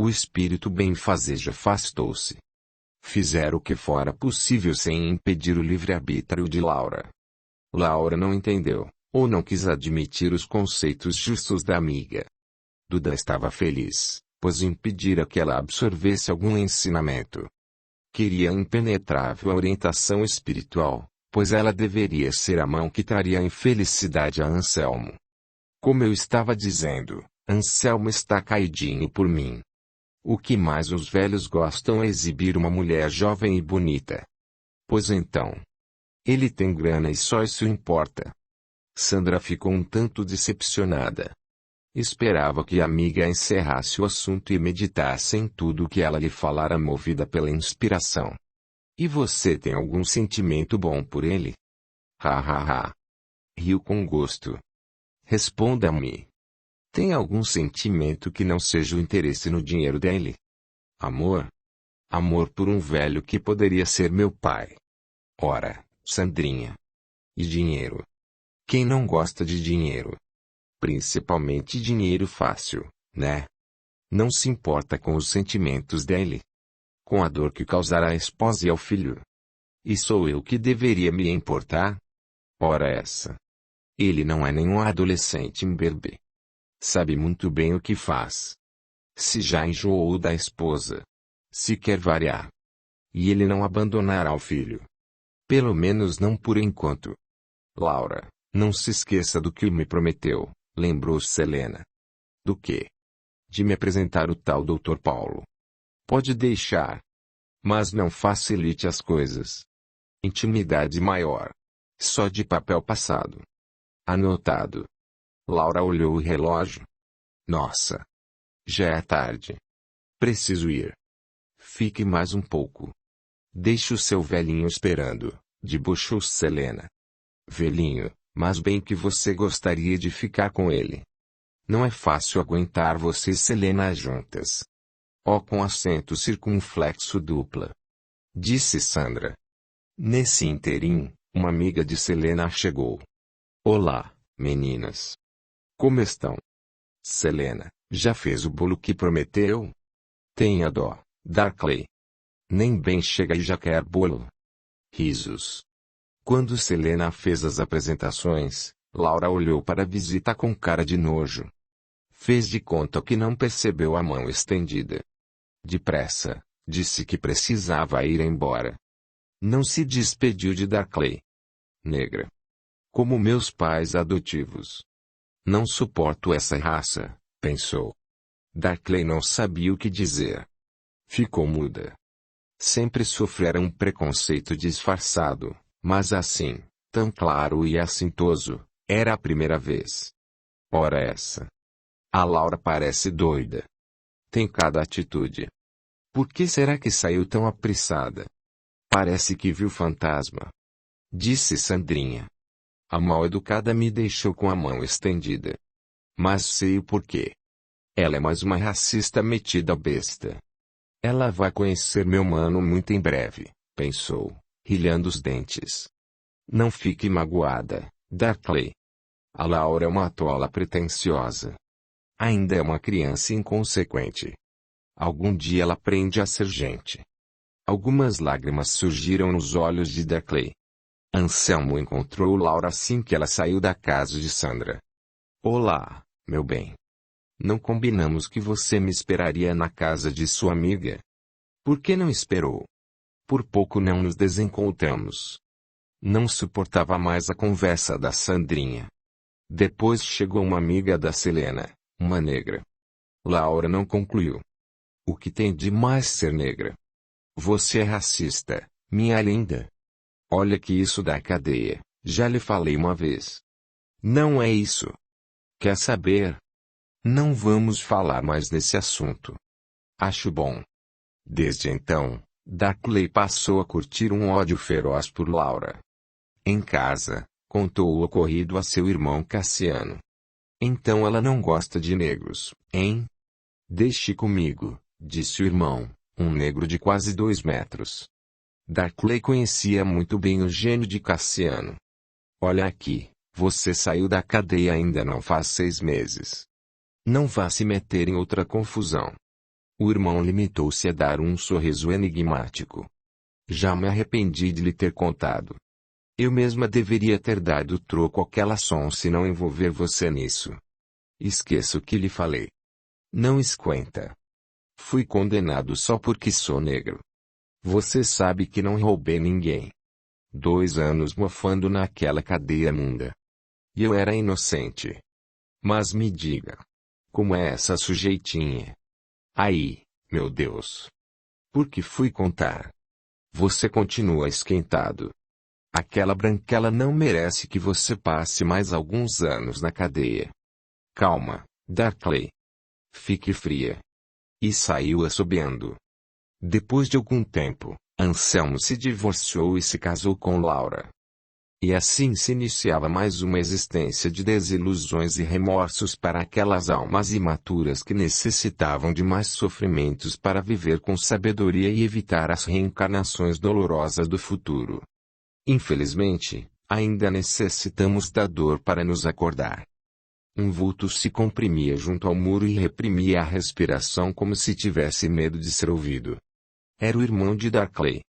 O espírito benfazejo afastou-se. Fizeram o que fora possível sem impedir o livre-arbítrio de Laura. Laura não entendeu, ou não quis admitir os conceitos justos da amiga. Duda estava feliz, pois impedira que ela absorvesse algum ensinamento. Queria impenetrável orientação espiritual, pois ela deveria ser a mão que traria a infelicidade a Anselmo. Como eu estava dizendo, Anselmo está caidinho por mim. O que mais os velhos gostam é exibir uma mulher jovem e bonita. Pois então. Ele tem grana e só isso importa. Sandra ficou um tanto decepcionada. Esperava que a amiga encerrasse o assunto e meditasse em tudo o que ela lhe falara movida pela inspiração. E você tem algum sentimento bom por ele? Ha ha ha. Riu com gosto. Responda-me. Tem algum sentimento que não seja o interesse no dinheiro dele? Amor? Amor por um velho que poderia ser meu pai. Ora, Sandrinha. E dinheiro? Quem não gosta de dinheiro? Principalmente dinheiro fácil, né? Não se importa com os sentimentos dele. Com a dor que causará à esposa e ao filho. E sou eu que deveria me importar? Ora essa. Ele não é nenhum adolescente imberbe. Sabe muito bem o que faz. Se já enjoou da esposa. Se quer variar. E ele não abandonará o filho. Pelo menos não por enquanto. Laura, não se esqueça do que me prometeu, lembrou-se Helena. Do quê? De me apresentar o tal Dr. Paulo. Pode deixar. Mas não facilite as coisas. Intimidade maior. Só de papel passado. Anotado. Laura olhou o relógio. Nossa. Já é tarde. Preciso ir. Fique mais um pouco. Deixe o seu velhinho esperando, debochou-se Helena. Velhinho, mas bem que você gostaria de ficar com ele. Não é fácil aguentar vocês Helena juntas. Ó com acento circunflexo dupla. Disse Sandra. Nesse interim, uma amiga de Selena chegou. Olá, meninas. Como estão? Selena, já fez o bolo que prometeu? Tenha dó, Darkley. Nem bem chega e já quer bolo. Risos. Quando Selena fez as apresentações, Laura olhou para a visita com cara de nojo. Fez de conta que não percebeu a mão estendida. Depressa, disse que precisava ir embora. Não se despediu de Darkley. Negra. Como meus pais adotivos. Não suporto essa raça, pensou. Darkley não sabia o que dizer. Ficou muda. Sempre sofrera um preconceito disfarçado, mas assim, tão claro e assintoso, era a primeira vez. Ora essa. A Laura parece doida. Tem cada atitude. Por que será que saiu tão apressada? Parece que viu fantasma. Disse Sandrinha. A mal-educada me deixou com a mão estendida. Mas sei o porquê. Ela é mais uma racista metida besta. Ela vai conhecer meu mano muito em breve, pensou, rilhando os dentes. Não fique magoada, Darkley. A Laura é uma tola pretensiosa. Ainda é uma criança inconsequente. Algum dia ela aprende a ser gente. Algumas lágrimas surgiram nos olhos de Darkley. Anselmo encontrou Laura assim que ela saiu da casa de Sandra. Olá, meu bem. Não combinamos que você me esperaria na casa de sua amiga? Por que não esperou? Por pouco não nos desencontramos. Não suportava mais a conversa da Sandrinha. Depois chegou uma amiga da Selena, uma negra. Laura não concluiu. O que tem de mais ser negra? Você é racista, minha linda. Olha que isso dá cadeia, já lhe falei uma vez. Não é isso. Quer saber? Não vamos falar mais nesse assunto. Acho bom. Desde então, Darkley passou a curtir um ódio feroz por Laura. Em casa, contou o ocorrido a seu irmão Cassiano. Então ela não gosta de negros, hein? Deixe comigo, disse o irmão, um negro de quase 2 metros. Darkley conhecia muito bem o gênio de Cassiano. Olha aqui, você saiu da cadeia ainda não faz 6 meses. Não vá se meter em outra confusão. O irmão limitou-se a dar um sorriso enigmático. Já me arrependi de lhe ter contado. Eu mesma deveria ter dado troco àquela som se não envolver você nisso. Esqueça o que lhe falei. Não esquenta. Fui condenado só porque sou negro. Você sabe que não roubei ninguém. 2 anos mofando naquela cadeia imunda. E eu era inocente. Mas me diga. Como é essa sujeitinha? Aí, meu Deus. Por que fui contar? Você continua esquentado. Aquela branquela não merece que você passe mais alguns anos na cadeia. Calma, Darkley. Fique fria. E saiu assobiando. Depois de algum tempo, Anselmo se divorciou e se casou com Laura. E assim se iniciava mais uma existência de desilusões e remorsos para aquelas almas imaturas que necessitavam de mais sofrimentos para viver com sabedoria e evitar as reencarnações dolorosas do futuro. Infelizmente, ainda necessitamos da dor para nos acordar. Um vulto se comprimia junto ao muro e reprimia a respiração como se tivesse medo de ser ouvido. Era o irmão de Darkley.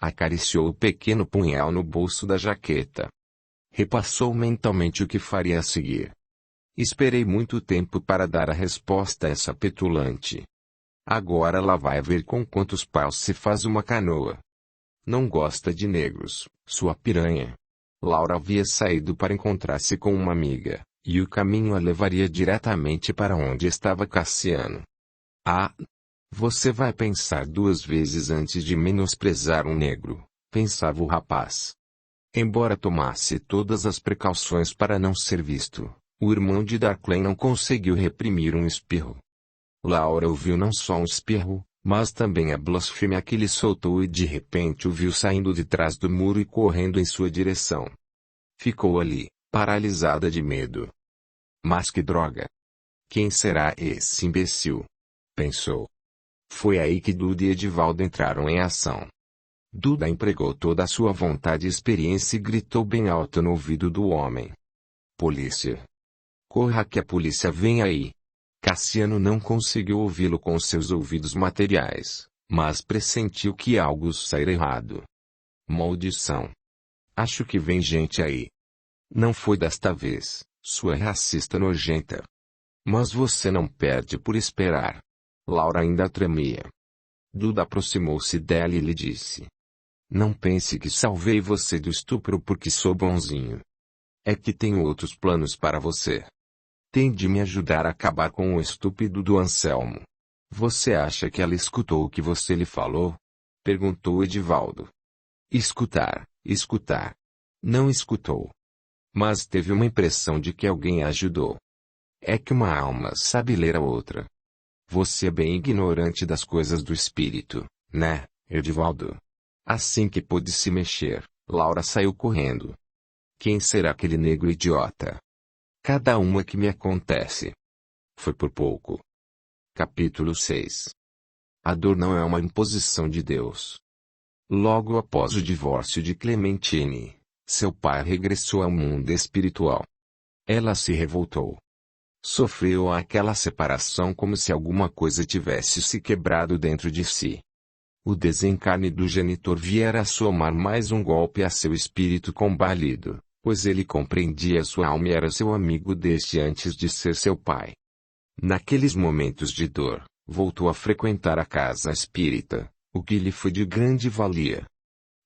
Acariciou o pequeno punhal no bolso da jaqueta. Repassou mentalmente o que faria a seguir. Esperei muito tempo para dar a resposta a essa petulante. Agora lá vai ver com quantos paus se faz uma canoa. Não gosta de negros, sua piranha. Laura havia saído para encontrar-se com uma amiga, e o caminho a levaria diretamente para onde estava Cassiano. Ah! Você vai pensar 2 vezes antes de menosprezar um negro, pensava o rapaz. Embora tomasse todas as precauções para não ser visto, o irmão de Darkley não conseguiu reprimir um espirro. Laura ouviu não só um espirro, mas também a blasfêmia que lhe soltou e de repente o viu saindo de trás do muro e correndo em sua direção. Ficou ali, paralisada de medo. Mas que droga! Quem será esse imbecil? Pensou. Foi aí que Duda e Edivaldo entraram em ação. Duda empregou toda a sua vontade e experiência e gritou bem alto no ouvido do homem. Polícia! Corra que a polícia vem aí! Cassiano não conseguiu ouvi-lo com seus ouvidos materiais, mas pressentiu que algo saíra errado. Maldição! Acho que vem gente aí. Não foi desta vez, sua racista nojenta. Mas você não perde por esperar. Laura ainda tremia. Duda aproximou-se dela e lhe disse. Não pense que salvei você do estupro porque sou bonzinho. É que tenho outros planos para você. Tem de me ajudar a acabar com o estúpido do Anselmo. Você acha que ela escutou o que você lhe falou? Perguntou Edivaldo. Escutar. Não escutou. Mas teve uma impressão de que alguém a ajudou. É que uma alma sabe ler a outra. Você é bem ignorante das coisas do espírito, né, Edivaldo? Assim que pôde se mexer, Laura saiu correndo. Quem será aquele negro idiota? Cada uma que me acontece. Foi por pouco. Capítulo 6. A dor não é uma imposição de Deus. Logo após o divórcio de Clementine, seu pai regressou ao mundo espiritual. Ela se revoltou. Sofreu aquela separação como se alguma coisa tivesse se quebrado dentro de si. O desencarne do genitor viera a somar mais um golpe a seu espírito combalido, pois ele compreendia sua alma e era seu amigo desde antes de ser seu pai. Naqueles momentos de dor, voltou a frequentar a casa espírita, o que lhe foi de grande valia.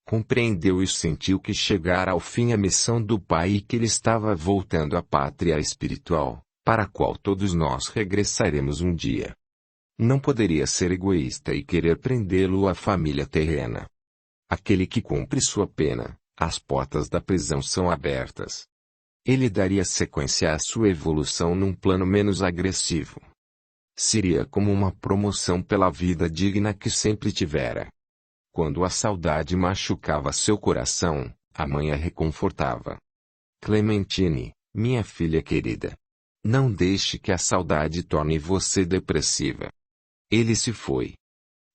Compreendeu e sentiu que chegara ao fim a missão do pai e que ele estava voltando à pátria espiritual, para a qual todos nós regressaremos um dia. Não poderia ser egoísta e querer prendê-lo à família terrena. Aquele que cumpre sua pena, as portas da prisão são abertas. Ele daria sequência à sua evolução num plano menos agressivo. Seria como uma promoção pela vida digna que sempre tivera. Quando a saudade machucava seu coração, a mãe a reconfortava. Clementine, minha filha querida. Não deixe que a saudade torne você depressiva. Ele se foi.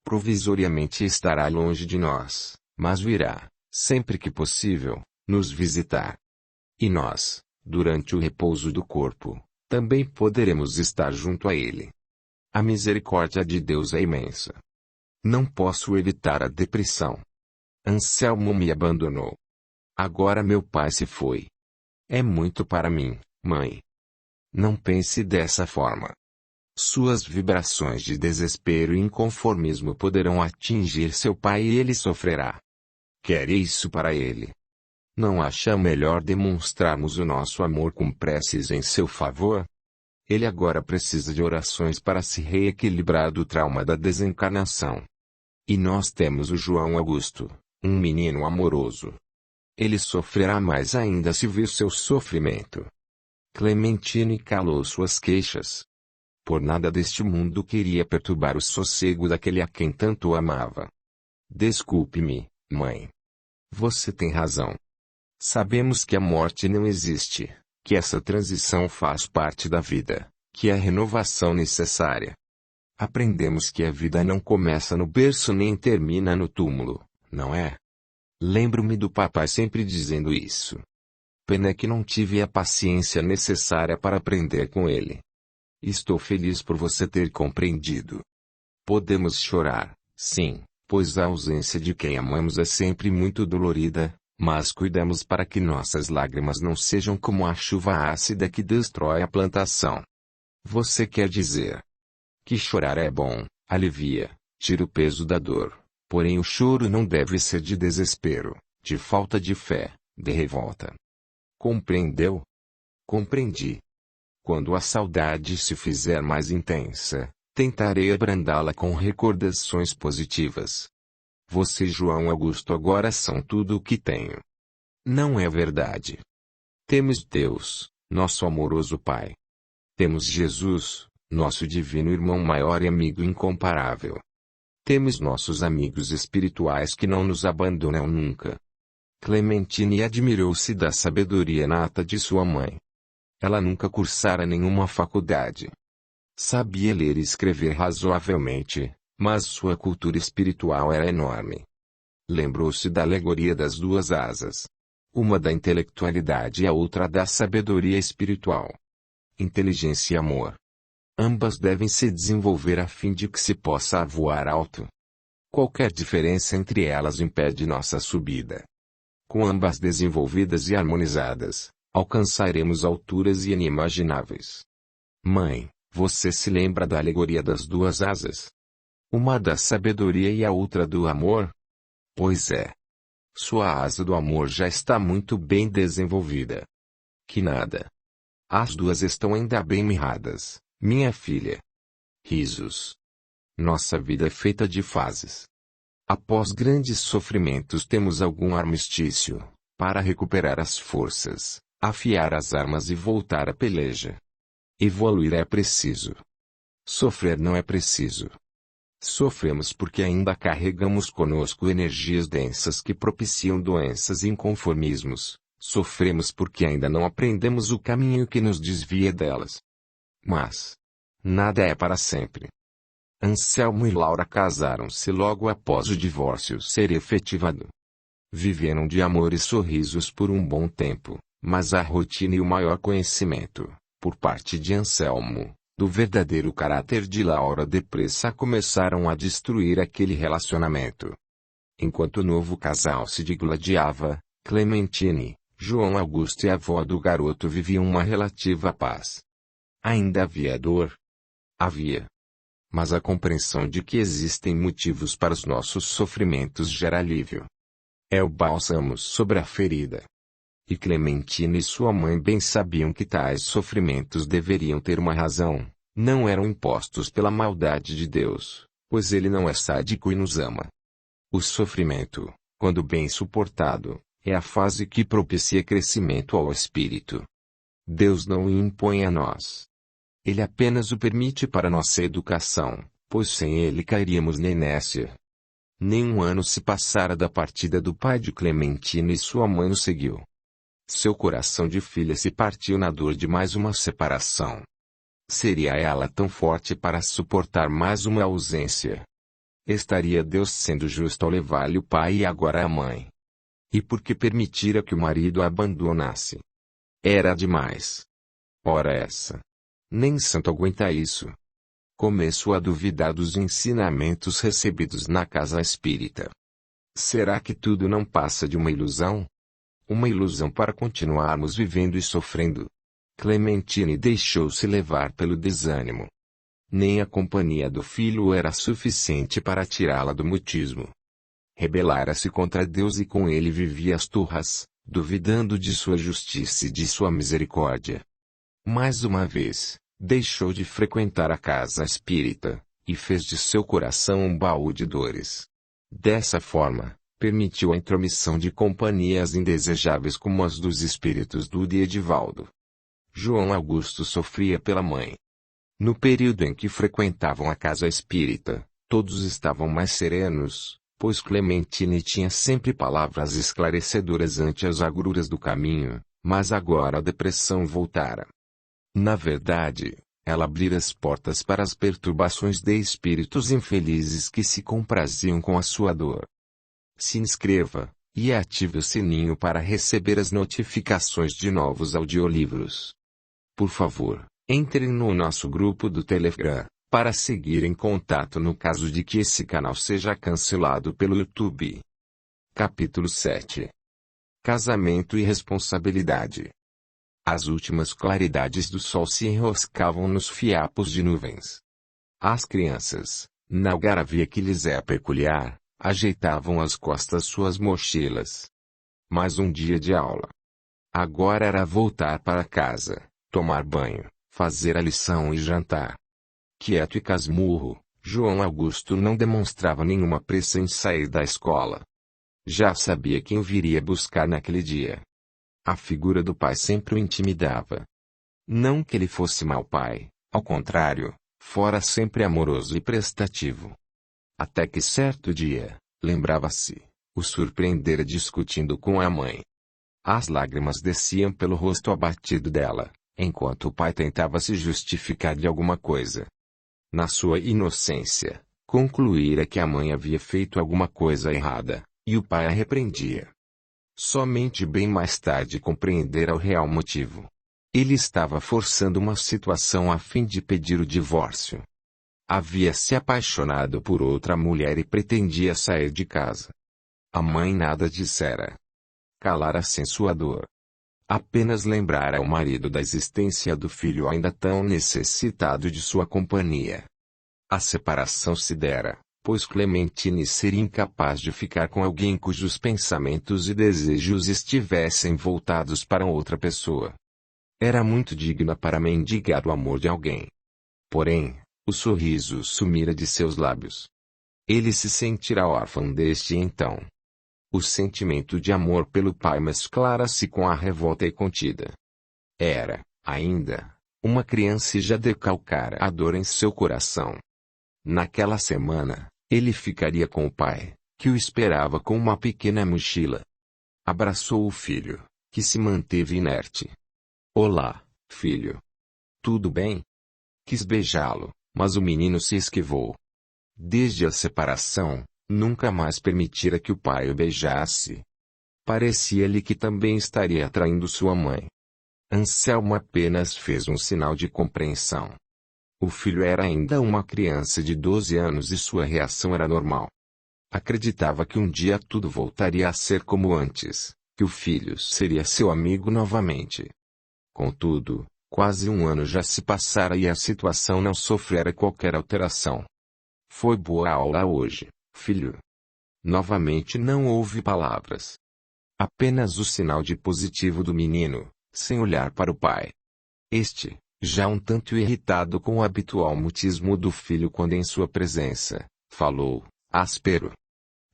Provisoriamente estará longe de nós, mas virá, sempre que possível, nos visitar. E nós, durante o repouso do corpo, também poderemos estar junto a ele. A misericórdia de Deus é imensa. Não posso evitar a depressão. Anselmo me abandonou. Agora meu pai se foi. É muito para mim, mãe. Não pense dessa forma. Suas vibrações de desespero e inconformismo poderão atingir seu pai e ele sofrerá. Quer isso para ele? Não acha melhor demonstrarmos o nosso amor com preces em seu favor? Ele agora precisa de orações para se reequilibrar do trauma da desencarnação. E nós temos o João Augusto, um menino amoroso. Ele sofrerá mais ainda se vir seu sofrimento. Clementine calou suas queixas. Por nada deste mundo queria perturbar o sossego daquele a quem tanto amava. Desculpe-me, mãe. Você tem razão. Sabemos que a morte não existe, que essa transição faz parte da vida, que é a renovação necessária. Aprendemos que a vida não começa no berço nem termina no túmulo, não é? Lembro-me do papai sempre dizendo isso. Pena que não tive a paciência necessária para aprender com ele. Estou feliz por você ter compreendido. Podemos chorar, sim, pois a ausência de quem amamos é sempre muito dolorida, mas cuidemos para que nossas lágrimas não sejam como a chuva ácida que destrói a plantação. Você quer dizer que chorar é bom, alivia, tira o peso da dor, porém o choro não deve ser de desespero, de falta de fé, de revolta. Compreendeu? Compreendi. Quando a saudade se fizer mais intensa, tentarei abrandá-la com recordações positivas. Você e João Augusto agora são tudo o que tenho. Não é verdade? Temos Deus, nosso amoroso Pai. Temos Jesus, nosso divino irmão maior e amigo incomparável. Temos nossos amigos espirituais que não nos abandonam nunca. Clementine admirou-se da sabedoria nata de sua mãe. Ela nunca cursara nenhuma faculdade. Sabia ler e escrever razoavelmente, mas sua cultura espiritual era enorme. Lembrou-se da alegoria das duas asas. Uma da intelectualidade e a outra da sabedoria espiritual. Inteligência e amor. Ambas devem se desenvolver a fim de que se possa voar alto. Qualquer diferença entre elas impede nossa subida. Com ambas desenvolvidas e harmonizadas, alcançaremos alturas inimagináveis. Mãe, você se lembra da alegoria das duas asas? Uma da sabedoria e a outra do amor? Pois é. Sua asa do amor já está muito bem desenvolvida. Que nada. As duas estão ainda bem mirradas, minha filha. Risos. Nossa vida é feita de fases. Após grandes sofrimentos temos algum armistício, para recuperar as forças, afiar as armas e voltar à peleja. Evoluir é preciso. Sofrer não é preciso. Sofremos porque ainda carregamos conosco energias densas que propiciam doenças e inconformismos. Sofremos porque ainda não aprendemos o caminho que nos desvia delas. Mas nada é para sempre. Anselmo e Laura casaram-se logo após o divórcio ser efetivado. Viveram de amor e sorrisos por um bom tempo, mas a rotina e o maior conhecimento, por parte de Anselmo, do verdadeiro caráter de Laura depressa começaram a destruir aquele relacionamento. Enquanto o novo casal se digladiava, Clementine, João Augusto e a avó do garoto viviam uma relativa paz. Ainda havia dor? Havia. Mas a compreensão de que existem motivos para os nossos sofrimentos gera alívio. É o bálsamo sobre a ferida. E Clementine e sua mãe bem sabiam que tais sofrimentos deveriam ter uma razão, não eram impostos pela maldade de Deus, pois Ele não é sádico e nos ama. O sofrimento, quando bem suportado, é a fase que propicia crescimento ao espírito. Deus não o impõe a nós. Ele apenas o permite para nossa educação, pois sem ele cairíamos na inércia. Nem um ano se passara da partida do pai de Clementine e sua mãe o seguiu. Seu coração de filha se partiu na dor de mais uma separação. Seria ela tão forte para suportar mais uma ausência? Estaria Deus sendo justo ao levar-lhe o pai e agora a mãe? E por que permitira que o marido a abandonasse? Era demais. Ora essa. Nem santo aguenta isso. começou a duvidar dos ensinamentos recebidos na casa espírita. Será que tudo não passa de uma ilusão? Uma ilusão para continuarmos vivendo e sofrendo? Clementine deixou-se levar pelo desânimo. Nem a companhia do filho era suficiente para tirá-la do mutismo. Rebelara-se contra Deus e com ele vivia às turras, duvidando de sua justiça e de sua misericórdia. Mais uma vez, deixou de frequentar a casa espírita, e fez de seu coração um baú de dores. Dessa forma, permitiu a intromissão de companhias indesejáveis como as dos espíritos do de Edivaldo. João Augusto sofria pela mãe. No período em que frequentavam a casa espírita, todos estavam mais serenos, pois Clementine tinha sempre palavras esclarecedoras ante as agruras do caminho, mas agora a depressão voltara. Na verdade, ela abrira as portas para as perturbações de espíritos infelizes que se compraziam com a sua dor. Se inscreva, e ative o sininho para receber as notificações de novos audiolivros. Por favor, entre no nosso grupo do Telegram, para seguir em contato no caso de que esse canal seja cancelado pelo YouTube. Capítulo 7. Casamento e responsabilidade. As últimas claridades do sol se enroscavam nos fiapos de nuvens. As crianças, na algaravia que lhes é peculiar, ajeitavam às costas suas mochilas. Mais um dia de aula. Agora era voltar para casa, tomar banho, fazer a lição e jantar. Quieto e casmurro, João Augusto não demonstrava nenhuma pressa em sair da escola. Já sabia quem viria buscar naquele dia. A figura do pai sempre o intimidava. Não que ele fosse mau pai, ao contrário, fora sempre amoroso e prestativo. Até que certo dia, lembrava-se, o surpreendera discutindo com a mãe. As lágrimas desciam pelo rosto abatido dela, enquanto o pai tentava se justificar de alguma coisa. Na sua inocência, concluíra que a mãe havia feito alguma coisa errada, e o pai a repreendia. Somente bem mais tarde compreendera o real motivo. Ele estava forçando uma situação a fim de pedir o divórcio. Havia se apaixonado por outra mulher e pretendia sair de casa. A mãe nada dissera. Calara-se em sua dor. Apenas lembrara ao marido da existência do filho ainda tão necessitado de sua companhia. A separação se dera, pois Clementine seria incapaz de ficar com alguém cujos pensamentos e desejos estivessem voltados para outra pessoa. Era muito digna para mendigar o amor de alguém. Porém, o sorriso sumira de seus lábios. Ele se sentirá órfão desde então. O sentimento de amor pelo pai mesclara-se com a revolta e contida. Era, ainda, uma criança e já decalcara a dor em seu coração. Naquela semana, ele ficaria com o pai, que o esperava com uma pequena mochila. Abraçou o filho, que se manteve inerte. Olá, filho. Tudo bem? Quis beijá-lo, mas o menino se esquivou. Desde a separação, nunca mais permitira que o pai o beijasse. Parecia-lhe que também estaria atraindo sua mãe. Anselmo apenas fez um sinal de compreensão. O filho era ainda uma criança de 12 anos e sua reação era normal. Acreditava que um dia tudo voltaria a ser como antes, que o filho seria seu amigo novamente. Contudo, quase um ano já se passara e a situação não sofrera qualquer alteração. Foi boa a aula hoje, filho? Novamente não houve palavras. Apenas o sinal de positivo do menino, sem olhar para o pai. Este, já um tanto irritado com o habitual mutismo do filho quando em sua presença, falou, áspero.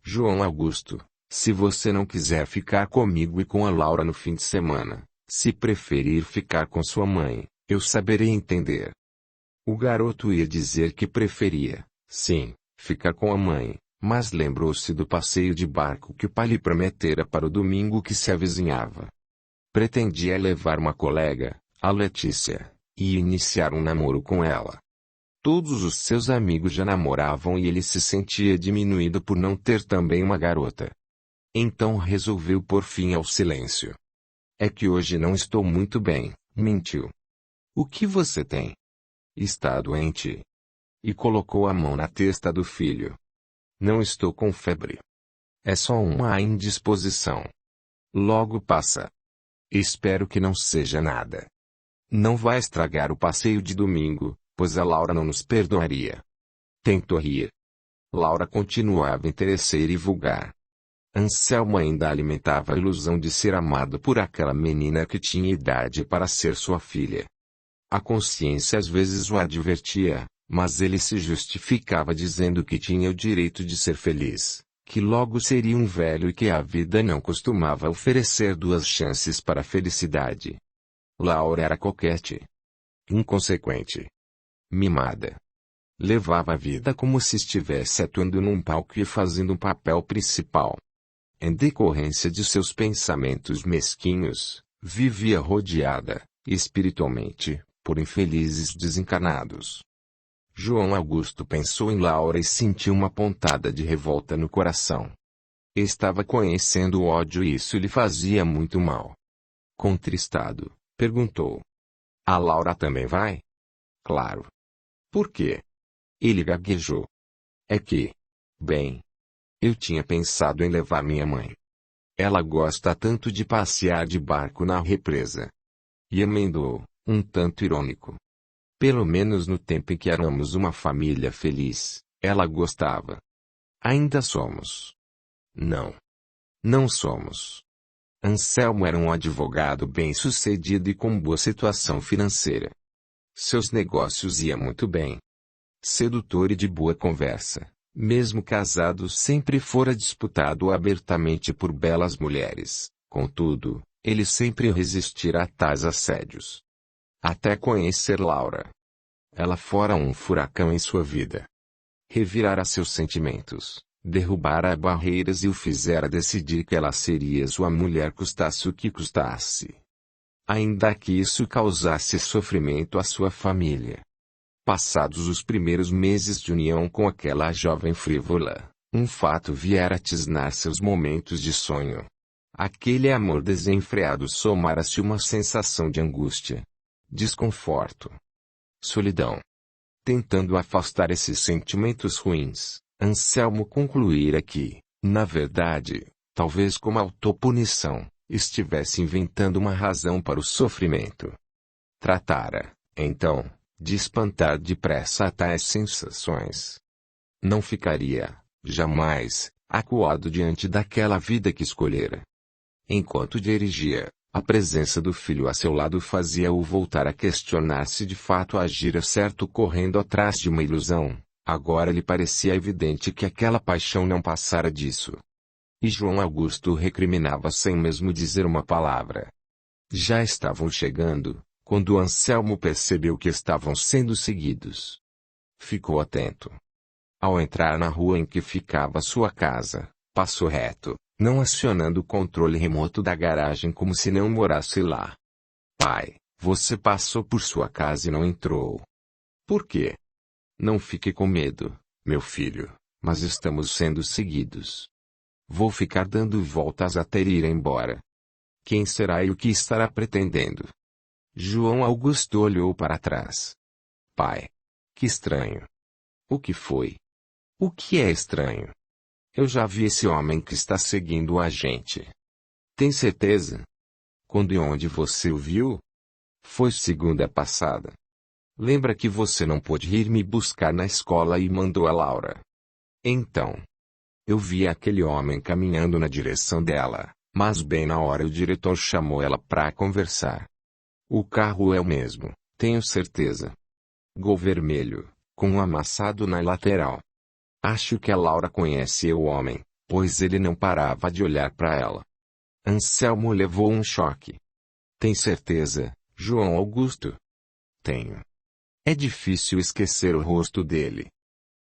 João Augusto, se você não quiser ficar comigo e com a Laura no fim de semana, se preferir ficar com sua mãe, eu saberei entender. O garoto ia dizer que preferia, sim, ficar com a mãe, mas lembrou-se do passeio de barco que o pai lhe prometera para o domingo que se avizinhava. Pretendia levar uma colega, a Letícia, e iniciar um namoro com ela. Todos os seus amigos já namoravam e ele se sentia diminuído por não ter também uma garota. Então resolveu pôr fim ao silêncio. É que hoje não estou muito bem, mentiu. O que você tem? Está doente? e colocou a mão na testa do filho. Não estou com febre. É só uma indisposição. Logo passa. Espero que não seja nada. Não vai estragar o passeio de domingo, pois a Laura não nos perdoaria. Tentou rir. Laura continuava interesseira e vulgar. Anselmo ainda alimentava a ilusão de ser amado por aquela menina que tinha idade para ser sua filha. A consciência às vezes o advertia, mas ele se justificava dizendo que tinha o direito de ser feliz, que logo seria um velho e que a vida não costumava oferecer duas chances para a felicidade. Laura era coquete, inconsequente, mimada. Levava a vida como se estivesse atuando num palco e fazendo um papel principal. Em decorrência de seus pensamentos mesquinhos, vivia rodeada, espiritualmente, por infelizes desencarnados. João Augusto pensou em Laura e sentiu uma pontada de revolta no coração. Estava conhecendo o ódio e isso lhe fazia muito mal. Contristado, perguntou: a Laura também vai? Claro. Por quê? Ele gaguejou. É que, bem, eu tinha pensado em levar minha mãe. Ela gosta tanto de passear de barco na represa. E emendou, um tanto irônico. Pelo menos no tempo em que éramos uma família feliz, ela gostava. Ainda somos. Não. Não somos. Anselmo era um advogado bem-sucedido e com boa situação financeira. Seus negócios iam muito bem. Sedutor e de boa conversa, mesmo casado sempre fora disputado abertamente por belas mulheres, contudo, ele sempre resistira a tais assédios. Até conhecer Laura. Ela fora um furacão em sua vida. Revirara seus sentimentos, derrubara barreiras e o fizera decidir que ela seria sua mulher custasse o que custasse. Ainda que isso causasse sofrimento à sua família. Passados os primeiros meses de união com aquela jovem frívola, um fato viera tisnar seus momentos de sonho. Aquele amor desenfreado somara-se uma sensação de angústia, desconforto, solidão. Tentando afastar esses sentimentos ruins, Anselmo concluíra que, na verdade, talvez como autopunição, estivesse inventando uma razão para o sofrimento. Tratara, então, de espantar depressa a tais sensações. Não ficaria, jamais, acuado diante daquela vida que escolhera. Enquanto dirigia, a presença do filho a seu lado fazia-o voltar a questionar se de fato agira certo correndo atrás de uma ilusão. Agora lhe parecia evidente que aquela paixão não passara disso. E João Augusto recriminava sem mesmo dizer uma palavra. Já estavam chegando, quando Anselmo percebeu que estavam sendo seguidos. Ficou atento. Ao entrar na rua em que ficava sua casa, passou reto, não acionando o controle remoto da garagem como se não morasse lá. Pai, você passou por sua casa e não entrou. Por quê? Não fique com medo, meu filho, mas estamos sendo seguidos. Vou ficar dando voltas até ir embora. Quem será e o que estará pretendendo? João Augusto olhou para trás. Pai. Que estranho. O que foi? O que é estranho? Eu já vi esse homem que está seguindo a gente. Tem certeza? Quando e onde você o viu? Foi segunda passada. Lembra que você não pôde ir me buscar na escola e mandou a Laura? Então. Eu vi aquele homem caminhando na direção dela, mas bem na hora o diretor chamou ela para conversar. O carro é o mesmo, tenho certeza. Gol vermelho, com um amassado na lateral. Acho que a Laura conhece o homem, pois ele não parava de olhar para ela. Anselmo levou um choque. Tem certeza, João Augusto? Tenho. É difícil esquecer o rosto dele.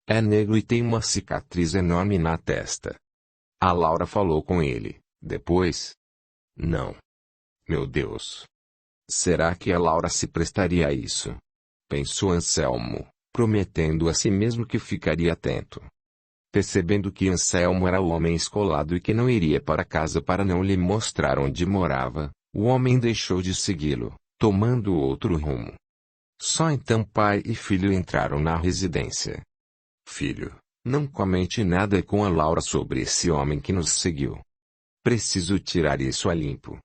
É negro e tem uma cicatriz enorme na testa. A Laura falou com ele, depois? Não. Meu Deus. Será que a Laura se prestaria a isso? Pensou Anselmo, prometendo a si mesmo que ficaria atento. Percebendo que Anselmo era o homem escolado e que não iria para casa para não lhe mostrar onde morava, o homem deixou de segui-lo, tomando outro rumo. Só então pai e filho entraram na residência. Filho, não comente nada com a Laura sobre esse homem que nos seguiu. Preciso tirar isso a limpo.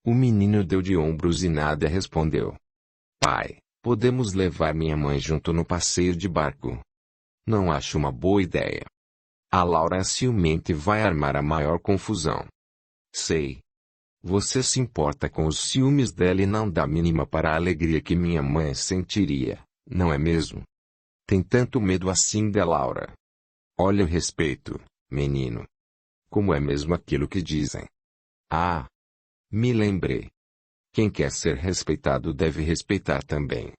O menino deu de ombros e nada respondeu. Pai, podemos levar minha mãe junto no passeio de barco? Não acho uma boa ideia. A Laura é ciumenta e vai armar a maior confusão. Sei. Você se importa com os ciúmes dela e não dá mínima para a alegria que minha mãe sentiria, não é mesmo? Tem tanto medo assim da Laura. Olha o respeito, menino. Como é mesmo aquilo que dizem? Ah! Me lembrei. Quem quer ser respeitado deve respeitar também.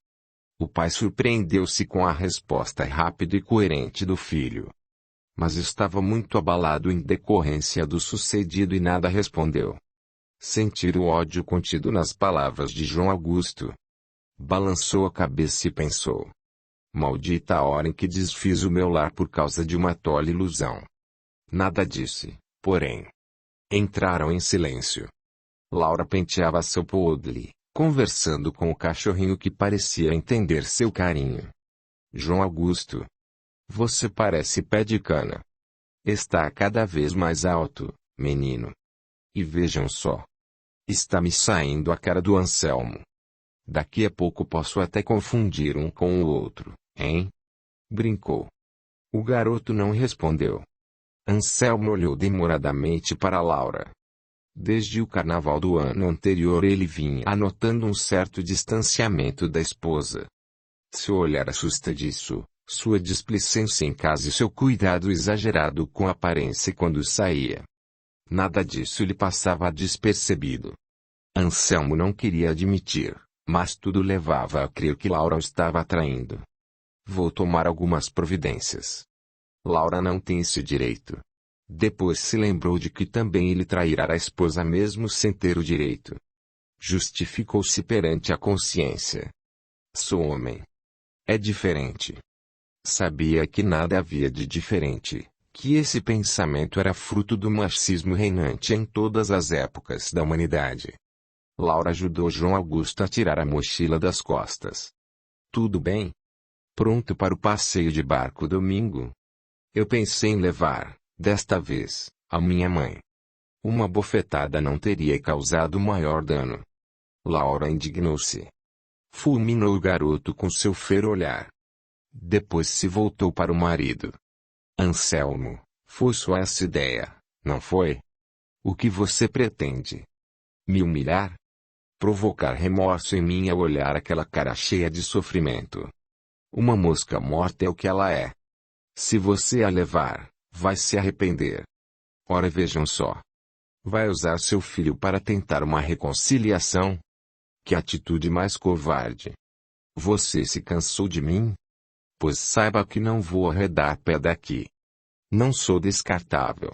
O pai surpreendeu-se com a resposta rápida e coerente do filho. Mas estava muito abalado em decorrência do sucedido e nada respondeu. Sentir o ódio contido nas palavras de João Augusto. Balançou a cabeça e pensou. Maldita a hora em que desfiz o meu lar por causa de uma tole ilusão. Nada disse, porém. Entraram em silêncio. Laura penteava seu podre, conversando com o cachorrinho que parecia entender seu carinho. João Augusto. Você parece pé de cana. Está cada vez mais alto, menino. E vejam só. Está me saindo a cara do Anselmo. Daqui a pouco posso até confundir um com o outro, hein? Brincou. O garoto não respondeu. Anselmo olhou demoradamente para Laura. Desde o carnaval do ano anterior ele vinha anotando um certo distanciamento da esposa. Seu olhar assustadiço, sua displicência em casa e seu cuidado exagerado com a aparência quando saía. Nada disso lhe passava despercebido. Anselmo não queria admitir, mas tudo levava a crer que Laura o estava atraindo. Vou tomar algumas providências. Laura não tem esse direito. Depois se lembrou de que também ele trairá a esposa mesmo sem ter o direito. Justificou-se perante a consciência. Sou homem. É diferente. Sabia que nada havia de diferente, que esse pensamento era fruto do machismo reinante em todas as épocas da humanidade. Laura ajudou João Augusto a tirar a mochila das costas. Tudo bem? Pronto para o passeio de barco domingo? Eu pensei em levar, desta vez, a minha mãe. Uma bofetada não teria causado maior dano. Laura indignou-se. Fulminou o garoto com seu feroz olhar. Depois se voltou para o marido. Anselmo, foi só essa ideia, não foi? O que você pretende? Me humilhar? Provocar remorso em mim ao olhar aquela cara cheia de sofrimento. Uma mosca morta é o que ela é. Se você a levar, vai se arrepender. Ora vejam só. Vai usar seu filho para tentar uma reconciliação? Que atitude mais covarde. Você se cansou de mim? Pois saiba que não vou arredar pé daqui. Não sou descartável.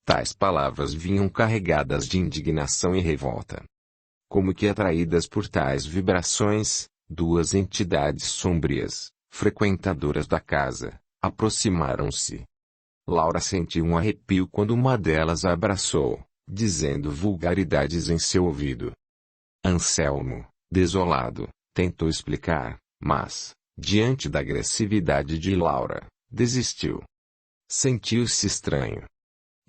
Tais palavras vinham carregadas de indignação e revolta. Como que atraídas por tais vibrações, duas entidades sombrias, frequentadoras da casa, aproximaram-se. Laura sentiu um arrepio quando uma delas a abraçou, dizendo vulgaridades em seu ouvido. Anselmo, desolado, tentou explicar, mas, diante da agressividade de Laura, desistiu. Sentiu-se estranho.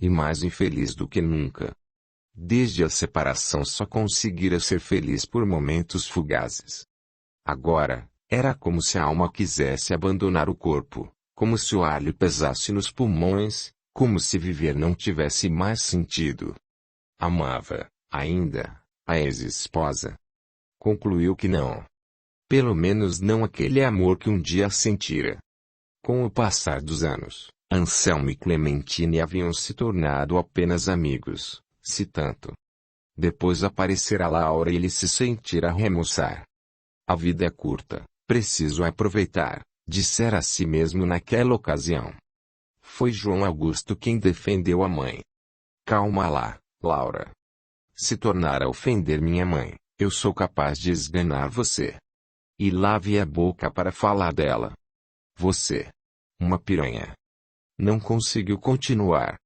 E mais infeliz do que nunca. Desde a separação só conseguira ser feliz por momentos fugazes. Agora, era como se a alma quisesse abandonar o corpo, como se o ar lhe pesasse nos pulmões, como se viver não tivesse mais sentido. Amava, ainda, a ex-esposa. Concluiu que não. Pelo menos não aquele amor que um dia sentira. Com o passar dos anos, Anselmo e Clementine haviam se tornado apenas amigos, se tanto. Depois aparecera Laura e ele se sentira remoçar. A vida é curta, preciso aproveitar, dissera a si mesmo naquela ocasião. Foi João Augusto quem defendeu a mãe. Calma lá, Laura. Se tornar a ofender minha mãe, eu sou capaz de esganar você. E lave a boca para falar dela. Você. Uma piranha. Não conseguiu continuar.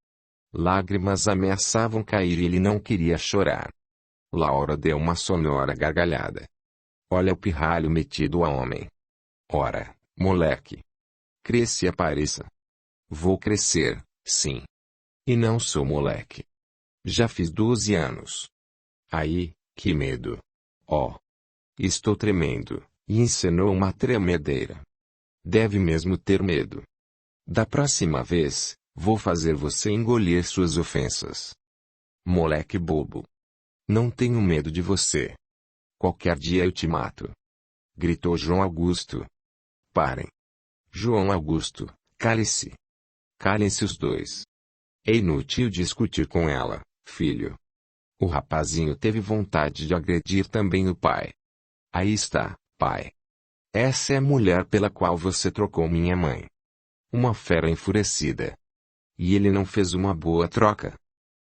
Lágrimas ameaçavam cair e ele não queria chorar. Laura deu uma sonora gargalhada. Olha o pirralho metido a homem. Ora, moleque. Cresça e apareça. Vou crescer, sim. E não sou moleque. Já fiz 12 anos. Aí, que medo. Oh. Estou tremendo, e encenou uma tremedeira. Deve mesmo ter medo. Da próxima vez, vou fazer você engolir suas ofensas. Moleque bobo. Não tenho medo de você. Qualquer dia eu te mato. Gritou João Augusto. Parem. João Augusto, cale-se. Calem-se os dois. É inútil discutir com ela, filho. O rapazinho teve vontade de agredir também o pai. Aí está, pai. Essa é a mulher pela qual você trocou minha mãe. Uma fera enfurecida. E ele não fez uma boa troca.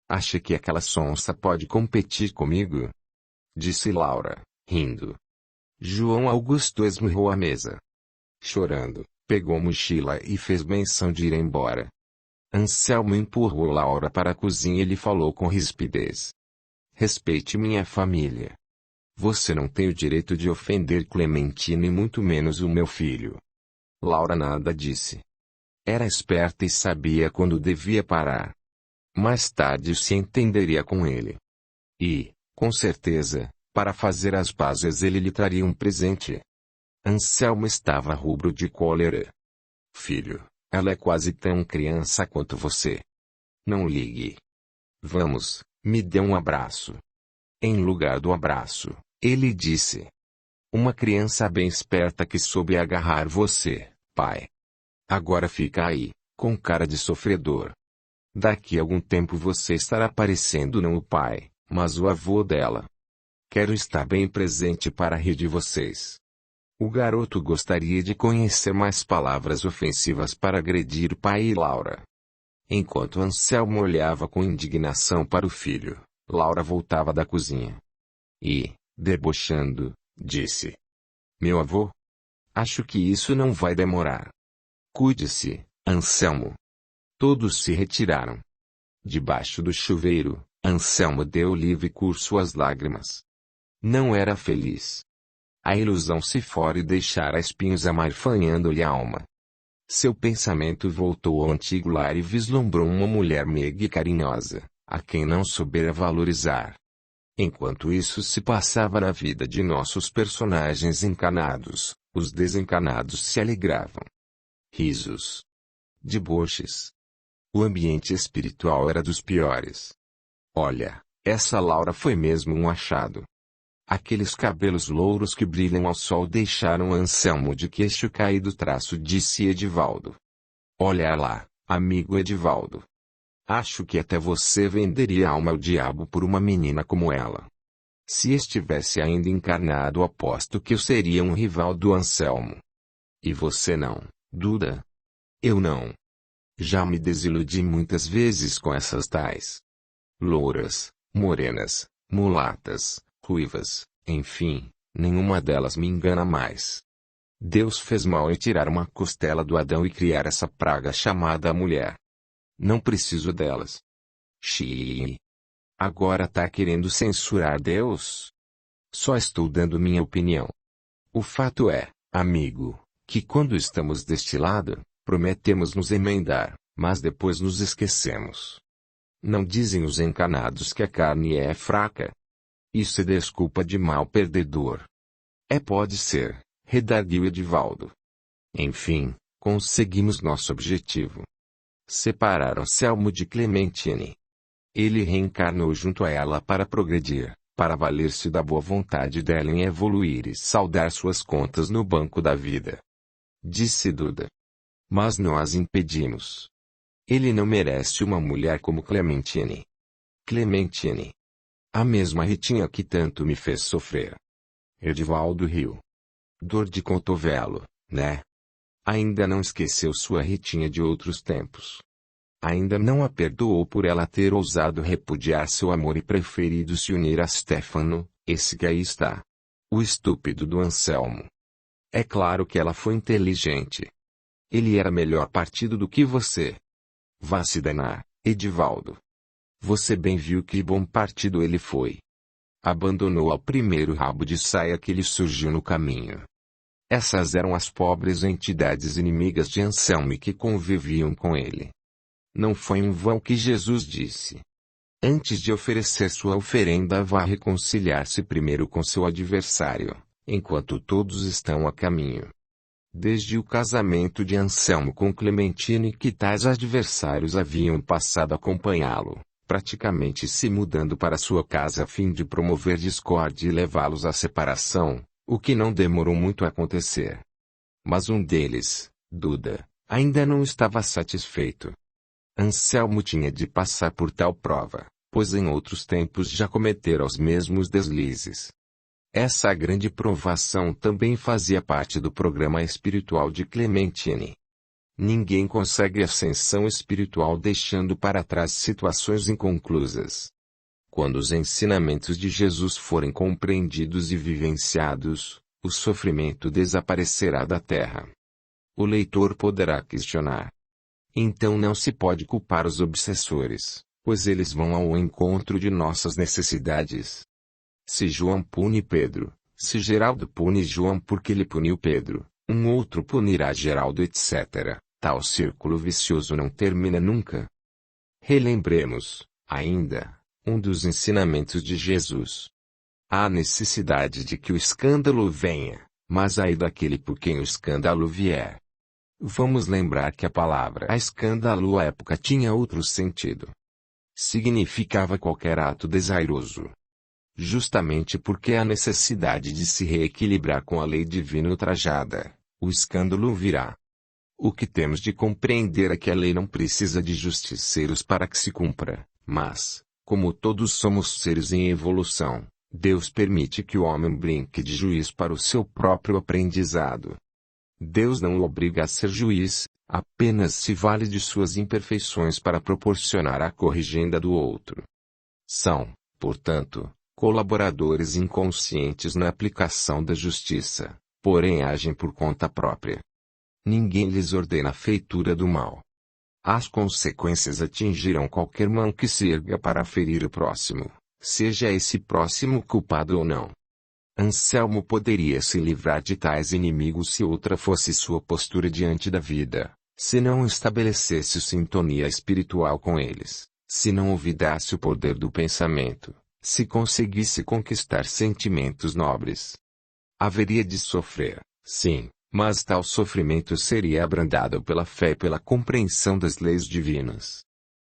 Acha que aquela sonsa pode competir comigo? Disse Laura, rindo. João Augusto esmurrou a mesa. Chorando, pegou a mochila e fez menção de ir embora. Anselmo empurrou Laura para a cozinha e lhe falou com rispidez. Respeite minha família. Você não tem o direito de ofender Clementina e muito menos o meu filho. Laura nada disse. Era esperta e sabia quando devia parar. Mais tarde se entenderia com ele. E, com certeza, para fazer as pazes ele lhe traria um presente. Anselmo estava rubro de cólera. Filho, ela é quase tão criança quanto você. Não ligue. Vamos, me dê um abraço. Em lugar do abraço, ele disse. Uma criança bem esperta que soube agarrar você, pai. Agora fica aí, com cara de sofredor. Daqui a algum tempo você estará parecendo não o pai, mas o avô dela. Quero estar bem presente para rir de vocês. O garoto gostaria de conhecer mais palavras ofensivas para agredir o pai e Laura. Enquanto Anselmo olhava com indignação para o filho, Laura voltava da cozinha. E, debochando, disse. Meu avô? Acho que isso não vai demorar. Cuide-se, Anselmo. Todos se retiraram. Debaixo do chuveiro, Anselmo deu livre curso às lágrimas. Não era feliz. A ilusão se fora e deixara espinhos amarfanhando-lhe a alma. Seu pensamento voltou ao antigo lar e vislumbrou uma mulher meiga e carinhosa, a quem não soubera valorizar. Enquanto isso se passava na vida de nossos personagens encanados, os desencanados se alegravam. Risos. Deboches. O ambiente espiritual era dos piores. Olha, essa Laura foi mesmo um achado. Aqueles cabelos louros que brilham ao sol deixaram Anselmo de queixo caído, disse Edivaldo. Olha lá, amigo Edivaldo. Acho que até você venderia a alma ao diabo por uma menina como ela. Se estivesse ainda encarnado, aposto que eu seria um rival do Anselmo. E você não, Duda? Eu não. Já me desiludi muitas vezes com essas tais louras, morenas, mulatas, ruivas, enfim, nenhuma delas me engana mais. Deus fez mal em tirar uma costela do Adão e criar essa praga chamada mulher. Não preciso delas. Xiii. Agora tá querendo censurar Deus? Só estou dando minha opinião. O fato é, amigo, que quando estamos deste lado, prometemos nos emendar, mas depois nos esquecemos. Não dizem os encanados que a carne é fraca? Isso é desculpa de mal perdedor. Pode ser, redarguiu Edivaldo. Enfim, conseguimos nosso objetivo. Separar Anselmo de Clementine. Ele reencarnou junto a ela para progredir, para valer-se da boa vontade dela em evoluir e saldar suas contas no banco da vida. Disse Duda. Mas nós impedimos. Ele não merece uma mulher como Clementine. Clementine. A mesma Ritinha que tanto me fez sofrer. Edivaldo riu. Dor de cotovelo, né? Ainda não esqueceu sua Ritinha de outros tempos. Ainda não a perdoou por ela ter ousado repudiar seu amor e preferido se unir a Stefano, esse que aí está. O estúpido do Anselmo. É claro que ela foi inteligente. Ele era melhor partido do que você. Vá se danar, Edivaldo. Você bem viu que bom partido ele foi. Abandonou ao primeiro rabo de saia que lhe surgiu no caminho. Essas eram as pobres entidades inimigas de Anselmo que conviviam com ele. Não foi em vão que Jesus disse: antes de oferecer sua oferenda, vá reconciliar-se primeiro com seu adversário, enquanto todos estão a caminho. Desde o casamento de Anselmo com Clementina que tais adversários haviam passado a acompanhá-lo, praticamente se mudando para sua casa a fim de promover discórdia e levá-los à separação, o que não demorou muito a acontecer. Mas um deles, Duda, ainda não estava satisfeito. Anselmo tinha de passar por tal prova, pois em outros tempos já cometera os mesmos deslizes. Essa grande provação também fazia parte do programa espiritual de Clementine. Ninguém consegue ascensão espiritual deixando para trás situações inconclusas. Quando os ensinamentos de Jesus forem compreendidos e vivenciados, o sofrimento desaparecerá da terra. O leitor poderá questionar: então não se pode culpar os obsessores, pois eles vão ao encontro de nossas necessidades. Se João pune Pedro, se Geraldo pune João porque ele puniu Pedro, um outro punirá Geraldo, etc. Tal círculo vicioso não termina nunca. Relembremos, ainda, um dos ensinamentos de Jesus. Há necessidade de que o escândalo venha, mas ai daquele por quem o escândalo vier. Vamos lembrar que a palavra escândalo à época tinha outro sentido. Significava qualquer ato desairoso. Justamente porque há necessidade de se reequilibrar com a lei divina ultrajada, o escândalo virá. O que temos de compreender é que a lei não precisa de justiceiros para que se cumpra, mas, como todos somos seres em evolução, Deus permite que o homem brinque de juiz para o seu próprio aprendizado. Deus não o obriga a ser juiz, apenas se vale de suas imperfeições para proporcionar a corrigenda do outro. São, portanto, colaboradores inconscientes na aplicação da justiça, porém agem por conta própria. Ninguém lhes ordena a feitura do mal. As consequências atingirão qualquer mão que se erga para ferir o próximo, seja esse próximo culpado ou não. Anselmo poderia se livrar de tais inimigos se outra fosse sua postura diante da vida, se não estabelecesse sintonia espiritual com eles, se não olvidasse o poder do pensamento, se conseguisse conquistar sentimentos nobres. Haveria de sofrer, sim, mas tal sofrimento seria abrandado pela fé e pela compreensão das leis divinas.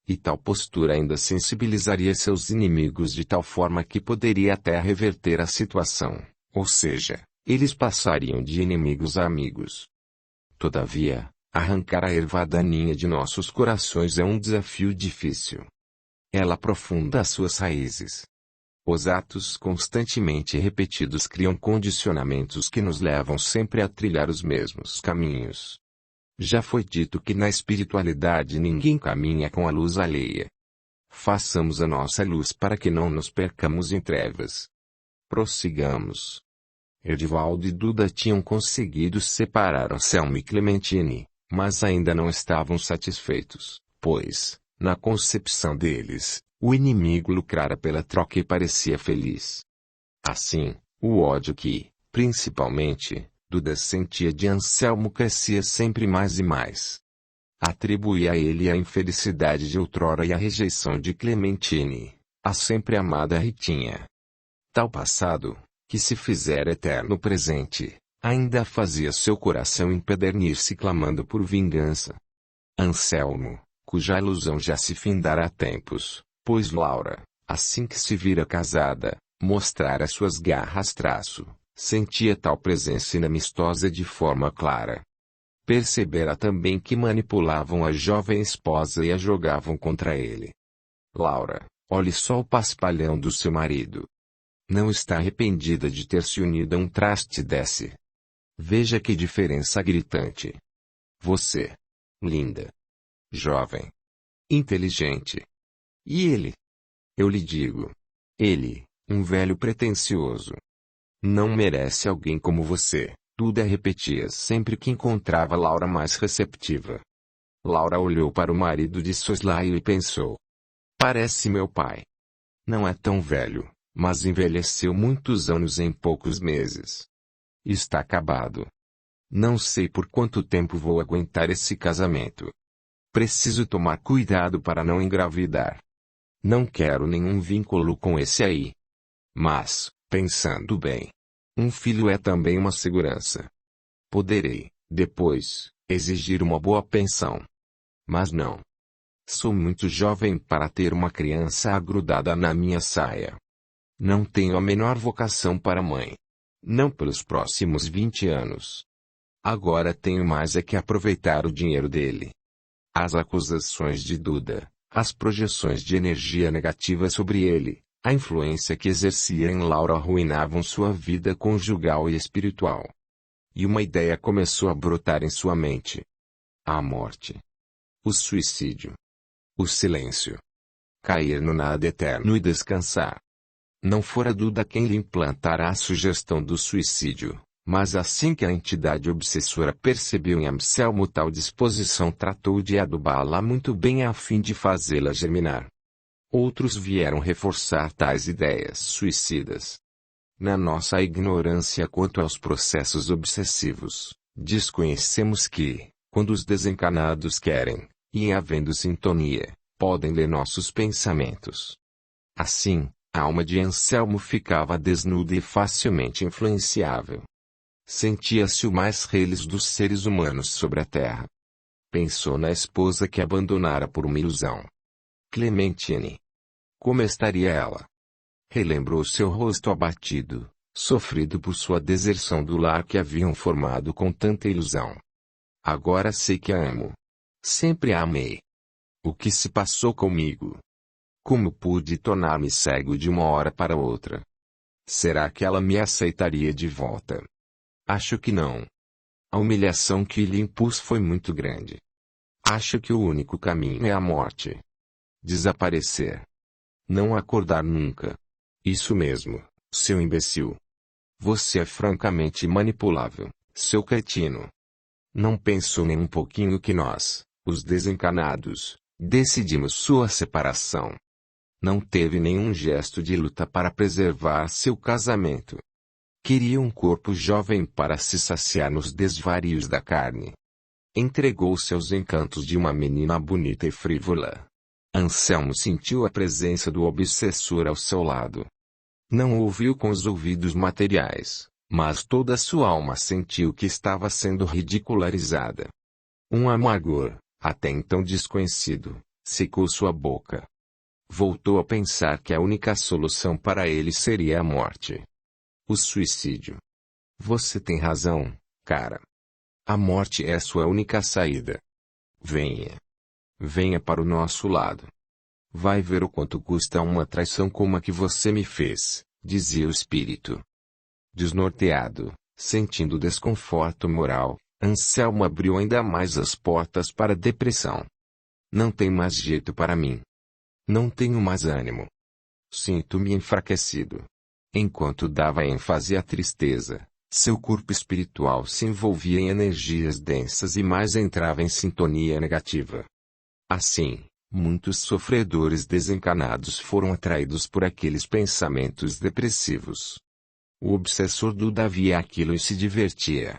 E tal postura ainda sensibilizaria seus inimigos de tal forma que poderia até reverter a situação, ou seja, eles passariam de inimigos a amigos. Todavia, arrancar a erva daninha de nossos corações é um desafio difícil. Ela aprofunda as suas raízes. Os atos constantemente repetidos criam condicionamentos que nos levam sempre a trilhar os mesmos caminhos. Já foi dito que na espiritualidade ninguém caminha com a luz alheia. Façamos a nossa luz para que não nos percamos em trevas. Prossigamos. Edivaldo e Duda tinham conseguido separar Anselmo e Clementine, mas ainda não estavam satisfeitos, pois, na concepção deles, o inimigo lucrara pela troca e parecia feliz. Assim, o ódio que, principalmente, Duda sentia de Anselmo crescia sempre mais e mais. Atribuía a ele a infelicidade de outrora e a rejeição de Clementine, a sempre amada Ritinha. Tal passado, que se fizera eterno presente, ainda fazia seu coração empedernir-se clamando por vingança. Anselmo, cuja ilusão já se findara há tempos, pois Laura, assim que se vira casada, mostrara suas garras traço, sentia tal presença inamistosa de forma clara. Percebera também que manipulavam a jovem esposa e a jogavam contra ele. Laura, olhe só o paspalhão do seu marido. Não está arrependida de ter se unido a um traste desse. Veja que diferença gritante. Você, linda, jovem, inteligente. E ele? Eu lhe digo. Ele, um velho pretensioso. Não merece alguém como você, Duda repetia sempre que encontrava Laura mais receptiva. Laura olhou para o marido de soslaio e pensou. Parece meu pai. Não é tão velho, Mas envelheceu muitos anos em poucos meses. Está acabado. Não sei por quanto tempo vou aguentar esse casamento. Preciso tomar cuidado para não engravidar. Não quero nenhum vínculo com esse aí. Mas, pensando bem, um filho é também uma segurança. Poderei, depois, exigir uma boa pensão. Mas não. Sou muito jovem para ter uma criança agrudada na minha saia. Não tenho a menor vocação para mãe. Não pelos próximos 20 anos. Agora tenho mais é que aproveitar o dinheiro dele. As acusações de Duda, as projeções de energia negativa sobre ele, a influência que exercia em Laura arruinavam sua vida conjugal e espiritual. E uma ideia começou a brotar em sua mente. A morte. O suicídio. O silêncio. Cair no nada eterno e descansar. Não fora Duda quem lhe implantara a sugestão do suicídio, mas assim que a entidade obsessora percebeu em Anselmo tal disposição tratou de adubá-la muito bem a fim de fazê-la germinar. Outros vieram reforçar tais ideias suicidas. Na nossa ignorância quanto aos processos obsessivos, desconhecemos que, quando os desencanados querem, e em havendo sintonia, podem ler nossos pensamentos. Assim, a alma de Anselmo ficava desnuda e facilmente influenciável. Sentia-se o mais reles dos seres humanos sobre a terra. Pensou na esposa que abandonara por uma ilusão. Clementine. Como estaria ela? Relembrou seu rosto abatido, sofrido por sua deserção do lar que haviam formado com tanta ilusão. Agora sei que a amo. Sempre a amei. O que se passou comigo? Como pude tornar-me cego de uma hora para outra? Será que ela me aceitaria de volta? Acho que não. A humilhação que lhe impus foi muito grande. Acho que o único caminho é a morte. Desaparecer. Não acordar nunca. Isso mesmo, seu imbecil. Você é francamente manipulável, seu cretino. Não pensou nem um pouquinho que nós, os desencanados, decidimos sua separação. Não teve nenhum gesto de luta para preservar seu casamento. Queria um corpo jovem para se saciar nos desvarios da carne. Entregou-se aos encantos de uma menina bonita e frívola. Anselmo sentiu a presença do obsessor ao seu lado. Não ouviu com os ouvidos materiais, mas toda sua alma sentiu que estava sendo ridicularizada. Um amargor, até então desconhecido, secou sua boca. Voltou a pensar que a única solução para ele seria a morte. O suicídio. Você tem razão, cara. A morte é sua única saída. Venha. Venha para o nosso lado. Vai ver o quanto custa uma traição como a que você me fez, dizia o espírito. Desnorteado, sentindo desconforto moral, Anselmo abriu ainda mais as portas para a depressão. Não tem mais jeito para mim. Não tenho mais ânimo. Sinto-me enfraquecido. Enquanto dava ênfase à tristeza, seu corpo espiritual se envolvia em energias densas e mais entrava em sintonia negativa. Assim, muitos sofredores desencanados foram atraídos por aqueles pensamentos depressivos. O obsessor Duda via aquilo e se divertia.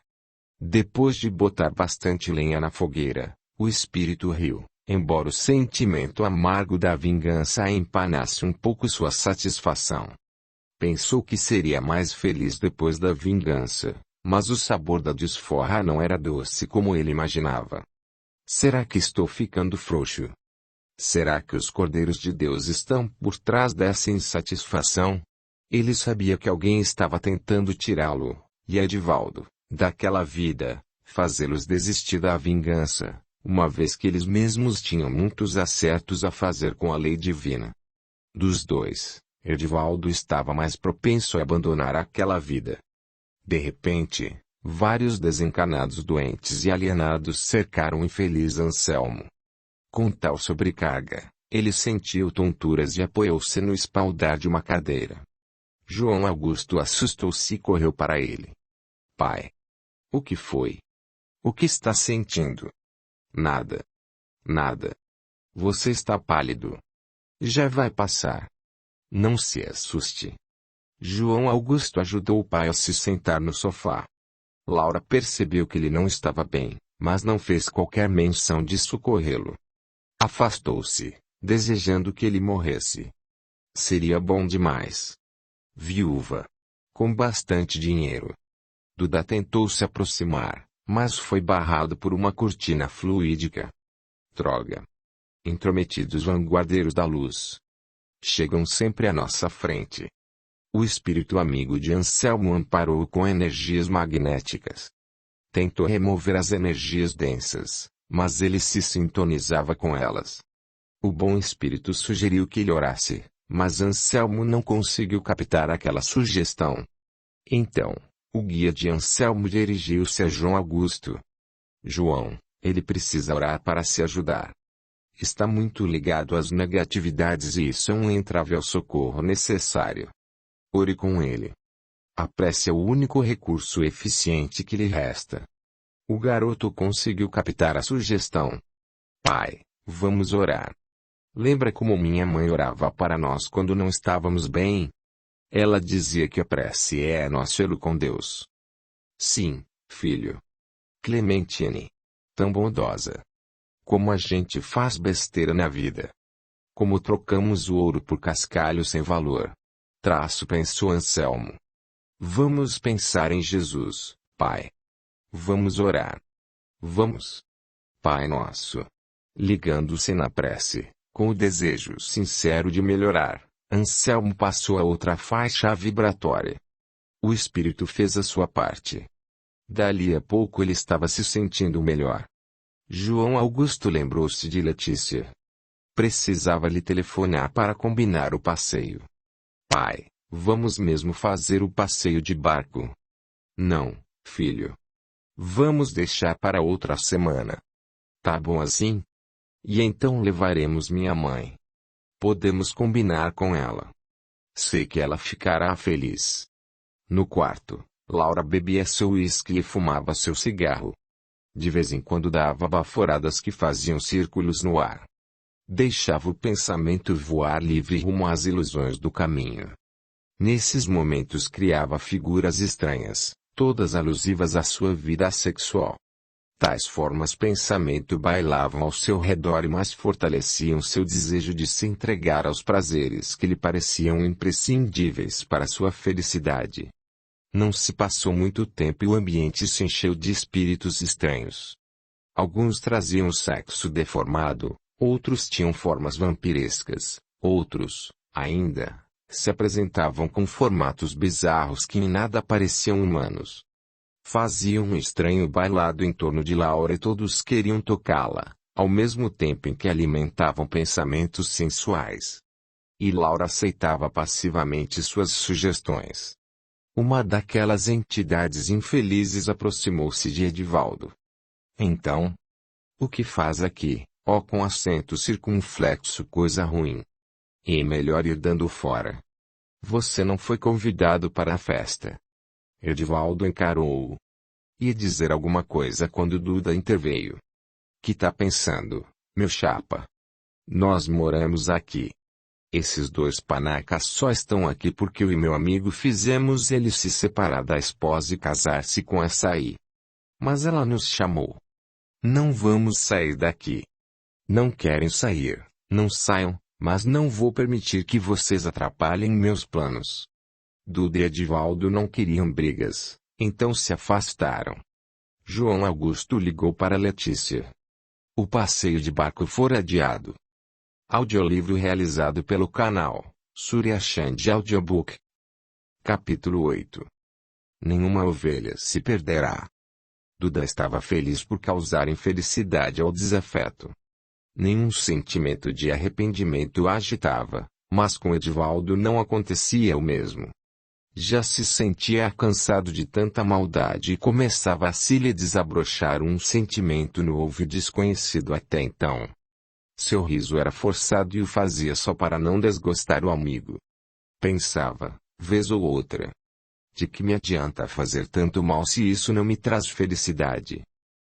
Depois de botar bastante lenha na fogueira, o espírito riu, embora o sentimento amargo da vingança empanasse um pouco sua satisfação. Pensou que seria mais feliz depois da vingança, mas o sabor da desforra não era doce como ele imaginava. Será que estou ficando frouxo? Será que os cordeiros de Deus estão por trás dessa insatisfação? Ele sabia que alguém estava tentando tirá-lo, e Edivaldo, daquela vida, fazê-los desistir da vingança, uma vez que eles mesmos tinham muitos acertos a fazer com a lei divina. Dos dois, Edivaldo estava mais propenso a abandonar aquela vida. De repente, vários desencanados doentes e alienados cercaram o infeliz Anselmo. Com tal sobrecarga, ele sentiu tonturas e apoiou-se no espaldar de uma cadeira. João Augusto assustou-se e correu para ele. Pai. O que foi? O que está sentindo? Nada. Nada. Você está pálido. Já vai passar. Não se assuste. João Augusto ajudou o pai a se sentar no sofá. Laura percebeu que ele não estava bem, mas não fez qualquer menção de socorrê-lo. Afastou-se, desejando que ele morresse. Seria bom demais. Viúva. Com bastante dinheiro. Duda tentou se aproximar, mas foi barrado por uma cortina fluídica. Droga. Intrometidos vanguardeiros da luz. Chegam sempre à nossa frente. O espírito amigo de Anselmo amparou-o com energias magnéticas. Tentou remover as energias densas, mas ele se sintonizava com elas. O bom espírito sugeriu que ele orasse, mas Anselmo não conseguiu captar aquela sugestão. Então, o guia de Anselmo dirigiu-se a João Augusto. João, ele precisa orar para se ajudar. Está muito ligado às negatividades e isso é um entrave ao socorro necessário. Ore com ele. A prece é o único recurso eficiente que lhe resta. O garoto conseguiu captar a sugestão. Pai, vamos orar. Lembra como minha mãe orava para nós quando não estávamos bem? Ela dizia que a prece é nosso elo com Deus. Sim, filho. Clementine. Tão bondosa. Como a gente faz besteira na vida. Como trocamos o ouro por cascalho sem valor. Pensou Anselmo. Vamos pensar em Jesus, Pai. Vamos orar. Vamos. Pai nosso. Ligando-se na prece, com o desejo sincero de melhorar, Anselmo passou a outra faixa vibratória. O espírito fez a sua parte. Dali a pouco ele estava se sentindo melhor. João Augusto lembrou-se de Letícia. Precisava lhe telefonar para combinar o passeio. Pai, vamos mesmo fazer o passeio de barco? Não, filho. Vamos deixar para outra semana. Tá bom assim? E então levaremos minha mãe. Podemos combinar com ela. Sei que ela ficará feliz. No quarto, Laura bebia seu uísque e fumava seu cigarro. De vez em quando dava baforadas que faziam círculos no ar. Deixava o pensamento voar livre rumo às ilusões do caminho. Nesses momentos criava figuras estranhas, todas alusivas à sua vida sexual. Tais formas pensamento bailavam ao seu redor e mais fortaleciam seu desejo de se entregar aos prazeres que lhe pareciam imprescindíveis para sua felicidade. Não se passou muito tempo e o ambiente se encheu de espíritos estranhos. Alguns traziam o sexo deformado, outros tinham formas vampirescas, outros, ainda, se apresentavam com formatos bizarros que em nada pareciam humanos. Faziam um estranho bailado em torno de Laura e todos queriam tocá-la, ao mesmo tempo em que alimentavam pensamentos sensuais. E Laura aceitava passivamente suas sugestões. Uma daquelas entidades infelizes aproximou-se de Edivaldo. Então, o que faz aqui, ó com acento circunflexo coisa ruim? E melhor ir dando fora. Você não foi convidado para a festa. Edivaldo encarou-o. Ia dizer alguma coisa quando Duda interveio. Que tá pensando, meu chapa? Nós moramos aqui. Esses dois panacas só estão aqui porque eu e meu amigo fizemos ele se separar da esposa e casar-se com essa aí. Mas ela nos chamou. Não vamos sair daqui. Não querem sair, não saiam, mas não vou permitir que vocês atrapalhem meus planos. Duda e Edivaldo não queriam brigas, então se afastaram. João Augusto ligou para Letícia. O passeio de barco fora adiado. Audiolivro realizado pelo canal Surya Chand Audiobook. Capítulo 8. Nenhuma ovelha se perderá. Duda estava feliz por causar infelicidade ao desafeto. Nenhum sentimento de arrependimento a agitava, mas com Edivaldo não acontecia o mesmo. Já se sentia cansado de tanta maldade e começava a se lhe desabrochar um sentimento novo e desconhecido até então. Seu riso era forçado e o fazia só para não desgostar o amigo. Pensava, vez ou outra. De que me adianta fazer tanto mal se isso não me traz felicidade?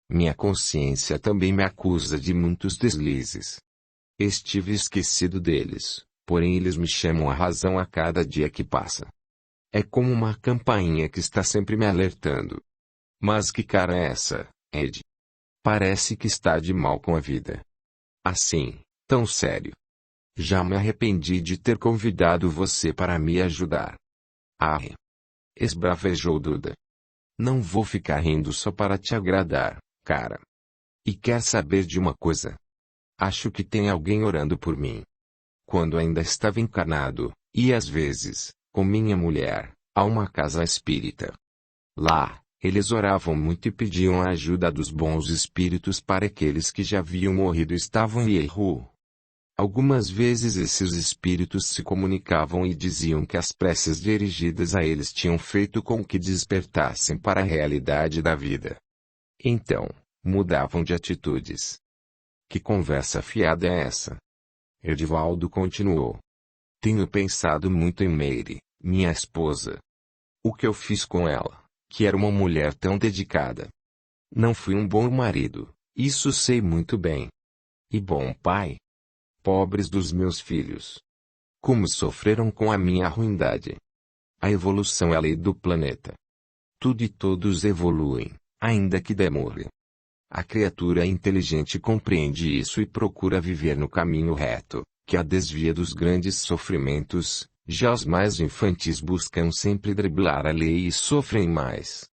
Minha consciência também me acusa de muitos deslizes. Estive esquecido deles, porém eles me chamam a razão a cada dia que passa. É como uma campainha que está sempre me alertando. Mas que cara é essa, Ed? Parece que está de mal com a vida. Assim, tão sério. Já me arrependi de ter convidado você para me ajudar. Ah! Esbravejou Duda. Não vou ficar rindo só para te agradar, cara. E quer saber de uma coisa? Acho que tem alguém orando por mim. Quando ainda estava encarnado, e às vezes, com minha mulher, a uma casa espírita. Lá, eles oravam muito e pediam a ajuda dos bons espíritos para aqueles que já haviam morrido e estavam em erro. Algumas vezes esses espíritos se comunicavam e diziam que as preces dirigidas a eles tinham feito com que despertassem para a realidade da vida. Então, mudavam de atitudes. Que conversa fiada é essa? Edivaldo continuou. Tenho pensado muito em Mary, minha esposa. O que eu fiz com ela, que era uma mulher tão dedicada. Não fui um bom marido, isso sei muito bem. E bom pai. Pobres dos meus filhos. Como sofreram com a minha ruindade. A evolução é a lei do planeta. Tudo e todos evoluem, ainda que demore. A criatura inteligente compreende isso e procura viver no caminho reto, que a desvia dos grandes sofrimentos, já os mais infantis buscam sempre driblar a lei e sofrem mais.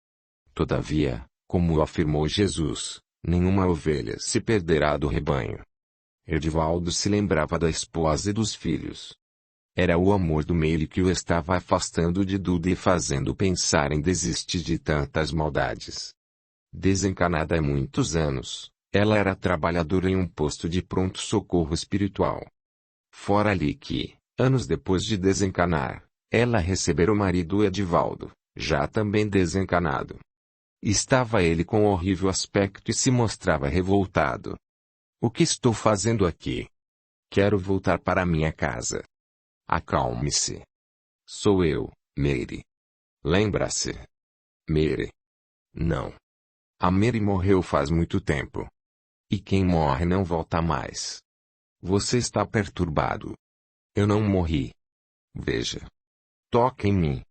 Todavia, como afirmou Jesus, nenhuma ovelha se perderá do rebanho. Edivaldo se lembrava da esposa e dos filhos. Era o amor do Meire que o estava afastando de Duda e fazendo pensar em desistir de tantas maldades. Desencanada há muitos anos, ela era trabalhadora em um posto de pronto-socorro espiritual. Fora ali que, anos depois de desencanar, ela recebera o marido Edivaldo, já também desencanado. Estava ele com horrível aspecto e se mostrava revoltado. O que estou fazendo aqui? Quero voltar para minha casa. Acalme-se. Sou eu, Mary. Lembra-se? Mary. Não. A Mary morreu faz muito tempo. E quem morre não volta mais. Você está perturbado. Eu não morri. Veja. Toque em mim.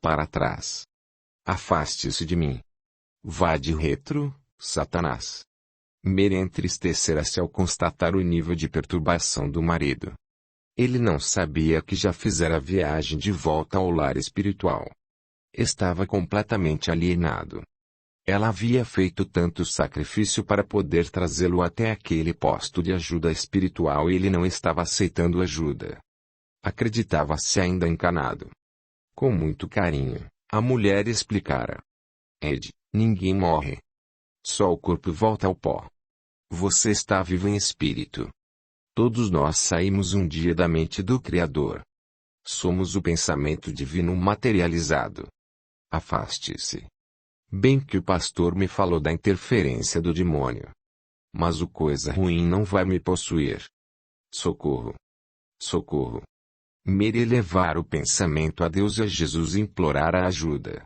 Para trás. Afaste-se de mim. Vá de retro, Satanás. Mary entristecera-se ao constatar o nível de perturbação do marido. Ele não sabia que já fizera a viagem de volta ao lar espiritual. Estava completamente alienado. Ela havia feito tanto sacrifício para poder trazê-lo até aquele posto de ajuda espiritual e ele não estava aceitando ajuda. Acreditava-se ainda encanado. Com muito carinho, a mulher explicara. Ed, ninguém morre. Só o corpo volta ao pó. Você está vivo em espírito. Todos nós saímos um dia da mente do Criador. Somos o pensamento divino materializado. Afaste-se. Bem que o pastor me falou da interferência do demônio. Mas o coisa ruim não vai me possuir. Socorro. Socorro. Mary elevara o pensamento a Deus e a Jesus e implorara ajuda.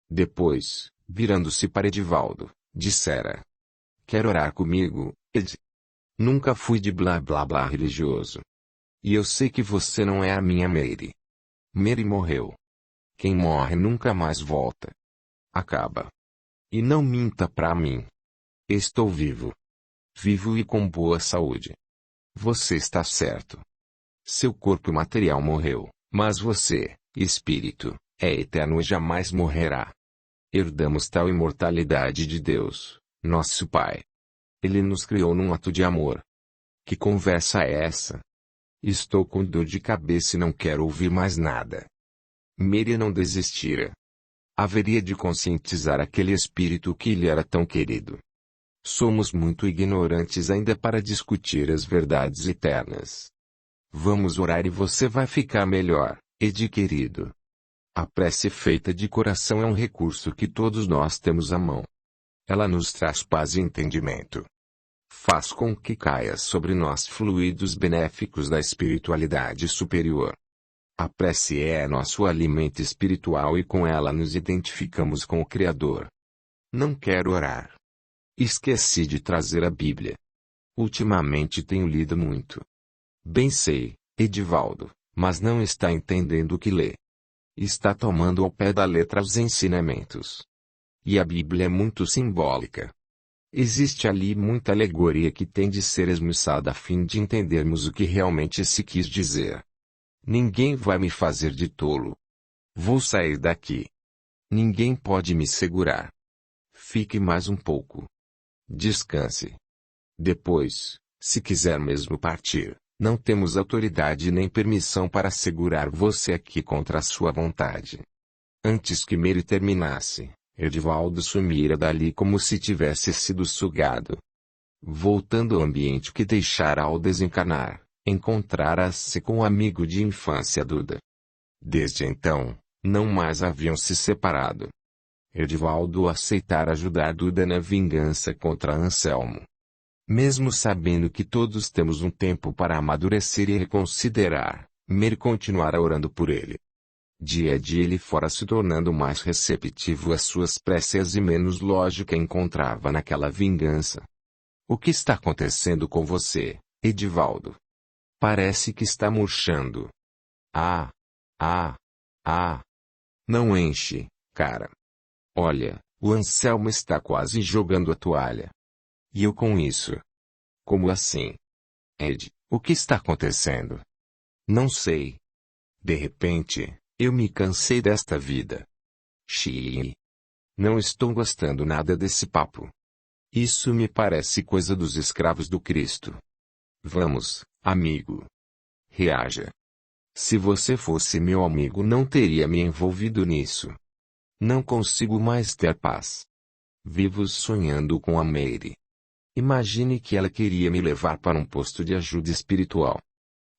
Depois, virando-se para Edivaldo, dissera. Quer orar comigo, Ed? Nunca fui de blá blá blá religioso. E eu sei que você não é a minha Mary. Mary morreu. Quem morre nunca mais volta. Acaba. E não minta pra mim. Estou vivo. Vivo e com boa saúde. Você está certo. Seu corpo material morreu, mas você, espírito, é eterno e jamais morrerá. Herdamos tal imortalidade de Deus, nosso Pai. Ele nos criou num ato de amor. Que conversa é essa? Estou com dor de cabeça e não quero ouvir mais nada. Mary não desistira. Haveria de conscientizar aquele espírito que lhe era tão querido. Somos muito ignorantes ainda para discutir as verdades eternas. Vamos orar e você vai ficar melhor, Ed querido. A prece feita de coração é um recurso que todos nós temos à mão. Ela nos traz paz e entendimento. Faz com que caia sobre nós fluidos benéficos da espiritualidade superior. A prece é nosso alimento espiritual e com ela nos identificamos com o Criador. Não quero orar. Esqueci de trazer a Bíblia. Ultimamente tenho lido muito. Bem sei, Edivaldo, mas não está entendendo o que lê. Está tomando ao pé da letra os ensinamentos. E a Bíblia é muito simbólica. Existe ali muita alegoria que tem de ser esmiuçada a fim de entendermos o que realmente se quis dizer. Ninguém vai me fazer de tolo. Vou sair daqui. Ninguém pode me segurar. Fique mais um pouco. Descanse. Depois, se quiser mesmo partir, não temos autoridade nem permissão para segurar você aqui contra a sua vontade. Antes que Mary terminasse, Edivaldo sumira dali como se tivesse sido sugado. Voltando ao ambiente que deixara ao desencarnar, encontrara-se com o amigo de infância Duda. Desde então, não mais haviam se separado. Edivaldo aceitara ajudar Duda na vingança contra Anselmo. Mesmo sabendo que todos temos um tempo para amadurecer e reconsiderar, Mary continuara orando por ele. Dia a dia ele fora se tornando mais receptivo às suas preces e menos lógica encontrava naquela vingança. O que está acontecendo com você, Edivaldo? Parece que está murchando. Ah! Não enche, cara. Olha, o Anselmo está quase jogando a toalha. E eu com isso? Como assim? Ed, o que está acontecendo? Não sei. De repente, eu me cansei desta vida. Xiii. Não estou gostando nada desse papo. Isso me parece coisa dos escravos do Cristo. Vamos, amigo. Reaja. Se você fosse meu amigo não teria me envolvido nisso. Não consigo mais ter paz. Vivo sonhando com a Mary. Imagine que ela queria me levar para um posto de ajuda espiritual.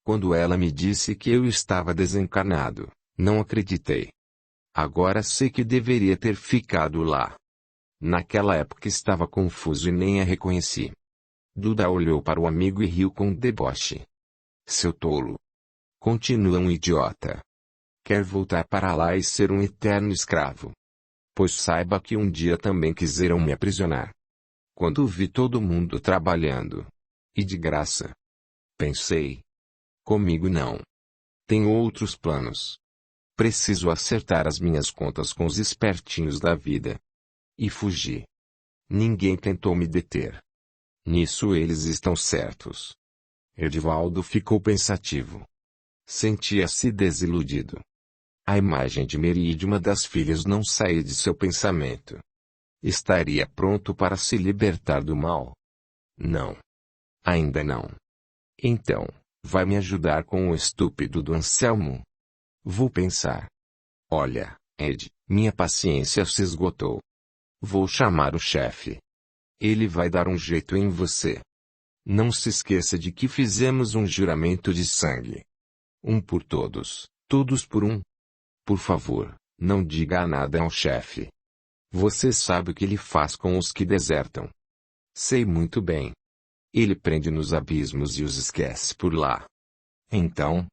Quando ela me disse que eu estava desencarnado, não acreditei. Agora sei que deveria ter ficado lá. Naquela época estava confuso e nem a reconheci. Duda olhou para o amigo e riu com deboche. Seu tolo. Continua um idiota. Quer voltar para lá e ser um eterno escravo. Pois saiba que um dia também quiseram me aprisionar. Quando vi todo mundo trabalhando. E de graça. Pensei. Comigo não. Tenho outros planos. Preciso acertar as minhas contas com os espertinhos da vida. E fugi. Ninguém tentou me deter. Nisso eles estão certos. Edivaldo ficou pensativo. Sentia-se desiludido. A imagem de Mary e de uma das filhas não saía de seu pensamento. Estaria pronto para se libertar do mal? Não. Ainda não. Então, vai me ajudar com o estúpido do Anselmo? Vou pensar. Olha, Ed, minha paciência se esgotou. Vou chamar o chefe. Ele vai dar um jeito em você. Não se esqueça de que fizemos um juramento de sangue. Um por todos, todos por um. Por favor, não diga nada ao chefe. Você sabe o que ele faz com os que desertam. Sei muito bem. Ele prende nos abismos e os esquece por lá. Então,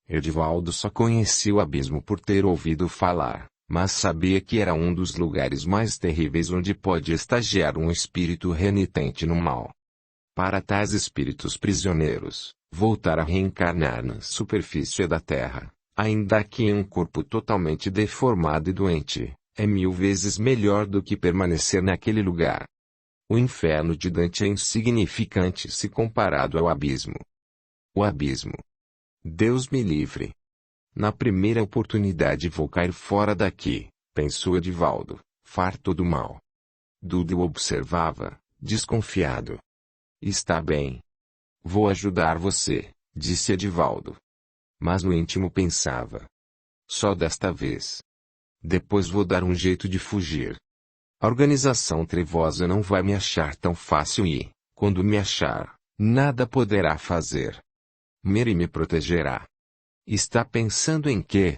Edivaldo só conhecia o abismo por ter ouvido falar, mas sabia que era um dos lugares mais terríveis onde pode estagiar um espírito renitente no mal. Para tais espíritos prisioneiros, voltar a reencarnar na superfície da Terra, ainda que em um corpo totalmente deformado e doente, é 1000 vezes melhor do que permanecer naquele lugar. O inferno de Dante é insignificante se comparado ao abismo. O abismo. Deus me livre. Na primeira oportunidade vou cair fora daqui, pensou Edivaldo, farto do mal. Duda o observava, desconfiado. Está bem. Vou ajudar você, disse Edivaldo. Mas no íntimo pensava. Só desta vez. Depois vou dar um jeito de fugir. A organização trevosa não vai me achar tão fácil e, quando me achar, nada poderá fazer. Mary me protegerá. Está pensando em quê?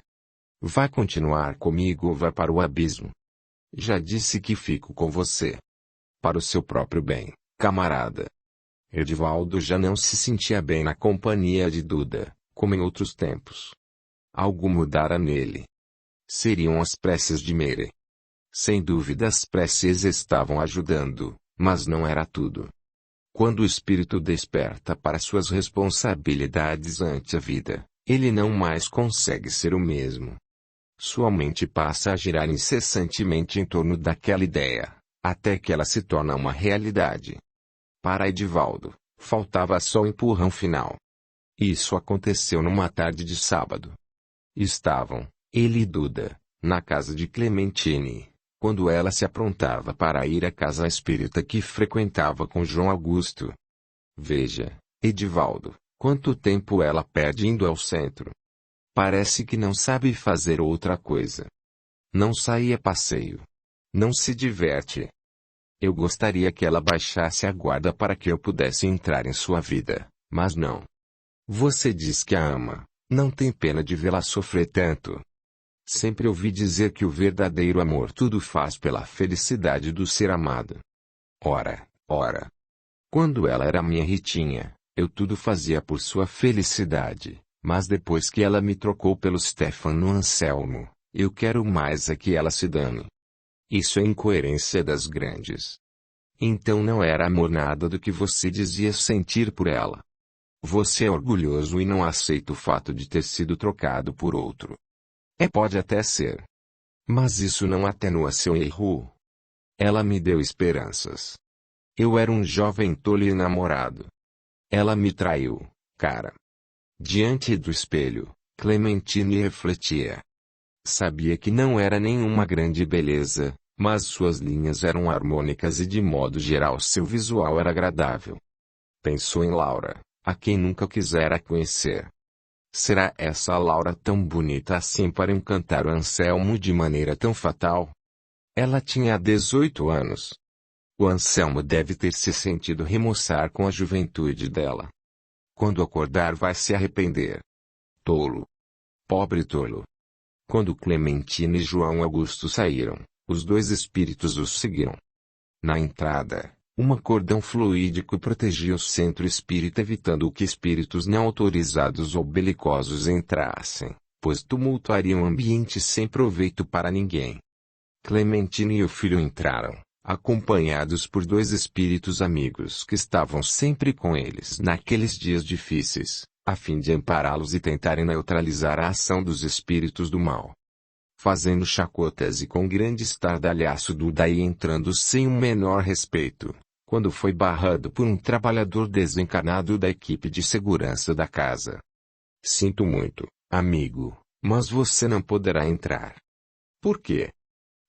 Vai continuar comigo ou vai para o abismo? Já disse que fico com você. Para o seu próprio bem, camarada. Edivaldo já não se sentia bem na companhia de Duda, como em outros tempos. Algo mudara nele. Seriam as preces de Mary. Sem dúvida as preces estavam ajudando, mas não era tudo. Quando o espírito desperta para suas responsabilidades ante a vida, ele não mais consegue ser o mesmo. Sua mente passa a girar incessantemente em torno daquela ideia, até que ela se torna uma realidade. Para Edivaldo, faltava só o empurrão final. Isso aconteceu numa tarde de sábado. Estavam, ele e Duda, na casa de Clementine, quando ela se aprontava para ir à casa espírita que frequentava com João Augusto. Veja, Edivaldo, quanto tempo ela perde indo ao centro. Parece que não sabe fazer outra coisa. Não sai a passeio. Não se diverte. Eu gostaria que ela baixasse a guarda para que eu pudesse entrar em sua vida, mas não. Você diz que a ama, não tem pena de vê-la sofrer tanto. Sempre ouvi dizer que o verdadeiro amor tudo faz pela felicidade do ser amado. Ora, ora. Quando ela era minha Ritinha, eu tudo fazia por sua felicidade, mas depois que ela me trocou pelo Stefano Anselmo, eu quero mais é que ela se dane. Isso é incoerência das grandes. Então não era amor nada do que você dizia sentir por ela. Você é orgulhoso e não aceita o fato de ter sido trocado por outro. Pode até ser. Mas isso não atenua seu erro. Ela me deu esperanças. Eu era um jovem tolo e namorado. Ela me traiu, cara. Diante do espelho, Clementine refletia. Sabia que não era nenhuma grande beleza, mas suas linhas eram harmônicas e de modo geral seu visual era agradável. Pensou em Laura, a quem nunca quisera conhecer. Será essa Laura tão bonita assim para encantar o Anselmo de maneira tão fatal? Ela tinha 18 anos. O Anselmo deve ter se sentido remoçar com a juventude dela. Quando acordar vai se arrepender. Tolo. Pobre tolo. Quando Clementine e João Augusto saíram, os dois espíritos os seguiram. Na entrada, um cordão fluídico protegia o centro espírita evitando que espíritos não autorizados ou belicosos entrassem, pois tumultuariam o ambiente sem proveito para ninguém. Clementine e o filho entraram, acompanhados por dois espíritos amigos que estavam sempre com eles naqueles dias difíceis, a fim de ampará-los e tentarem neutralizar a ação dos espíritos do mal. Fazendo chacotas e com grande estardalhaço Duda ia entrando sem o menor respeito, quando foi barrado por um trabalhador desencarnado da equipe de segurança da casa. Sinto muito, amigo, mas você não poderá entrar. Por quê?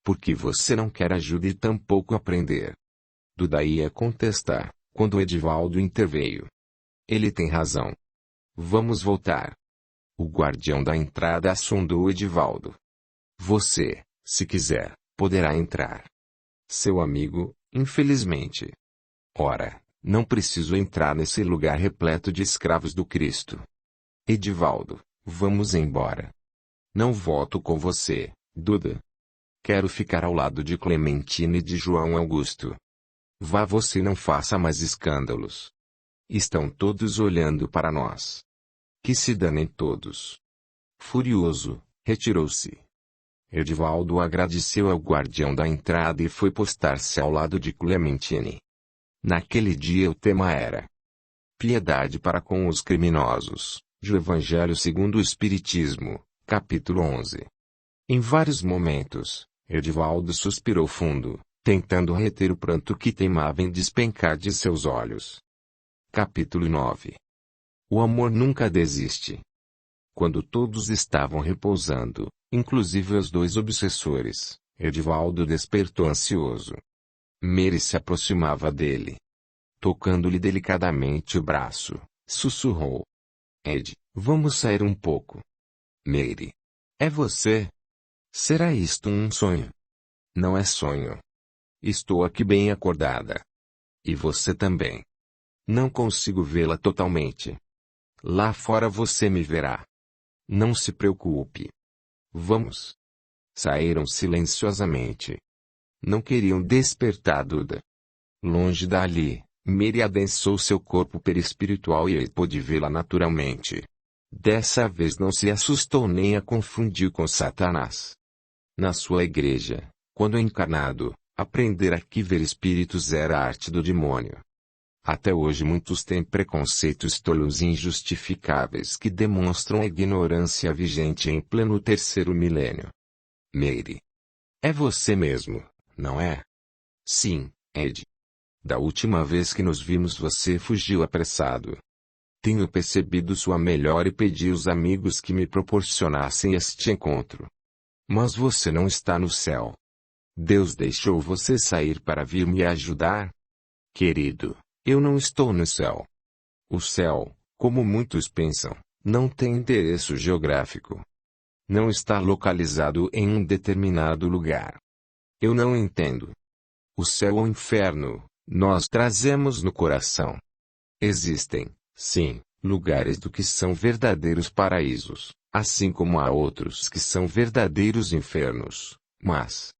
Porque você não quer ajuda e tampouco aprender. Duda ia contestar, quando Edivaldo interveio. Ele tem razão. Vamos voltar. O guardião da entrada sondou Edivaldo. Você, se quiser, poderá entrar. Seu amigo, infelizmente. Ora, não preciso entrar nesse lugar repleto de escravos do Cristo. Edivaldo, vamos embora. Não volto com você, Duda. Quero ficar ao lado de Clementine e de João Augusto. Vá você, não faça mais escândalos. Estão todos olhando para nós. Que se danem todos. Furioso, retirou-se. Edivaldo agradeceu ao guardião da entrada e foi postar-se ao lado de Clementine. Naquele dia o tema era piedade para com os criminosos, do Evangelho segundo o Espiritismo, capítulo 11. Em vários momentos, Edivaldo suspirou fundo, tentando reter o pranto que teimava em despencar de seus olhos. Capítulo 9. O amor nunca desiste. Quando todos estavam repousando, inclusive os dois obsessores, Edivaldo despertou ansioso. Mary se aproximava dele. Tocando-lhe delicadamente o braço, sussurrou. Ed, vamos sair um pouco. Mary. É você? Será isto um sonho? Não é sonho. Estou aqui bem acordada. E você também. Não consigo vê-la totalmente. Lá fora você me verá. Não se preocupe. Vamos. Saíram silenciosamente. Não queriam despertar Duda. Longe dali, Mary adensou seu corpo perispiritual e ele pôde vê-la naturalmente. Dessa vez não se assustou nem a confundiu com Satanás. Na sua igreja, quando encarnado, aprendera que ver espíritos era a arte do demônio. Até hoje muitos têm preconceitos tolos e injustificáveis que demonstram a ignorância vigente em pleno terceiro milênio. Mary. É você mesmo, não é? Sim, Ed. Da última vez que nos vimos você fugiu apressado. Tenho percebido sua melhora e pedi aos amigos que me proporcionassem este encontro. Mas você não está no céu. Deus deixou você sair para vir me ajudar? Querido, eu não estou no céu. O céu, como muitos pensam, não tem endereço geográfico. Não está localizado em um determinado lugar. Eu não entendo. O céu ou inferno, nós trazemos no coração. Existem, sim, lugares do que são verdadeiros paraísos, assim como há outros que são verdadeiros infernos, mas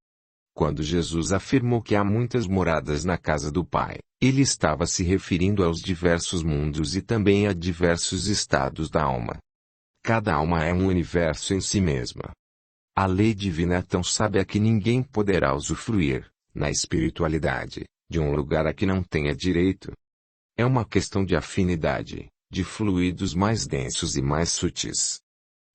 quando Jesus afirmou que há muitas moradas na casa do Pai, ele estava se referindo aos diversos mundos e também a diversos estados da alma. Cada alma é um universo em si mesma. A lei divina é tão sábia que ninguém poderá usufruir, na espiritualidade, de um lugar a que não tenha direito. É uma questão de afinidade, de fluidos mais densos e mais sutis.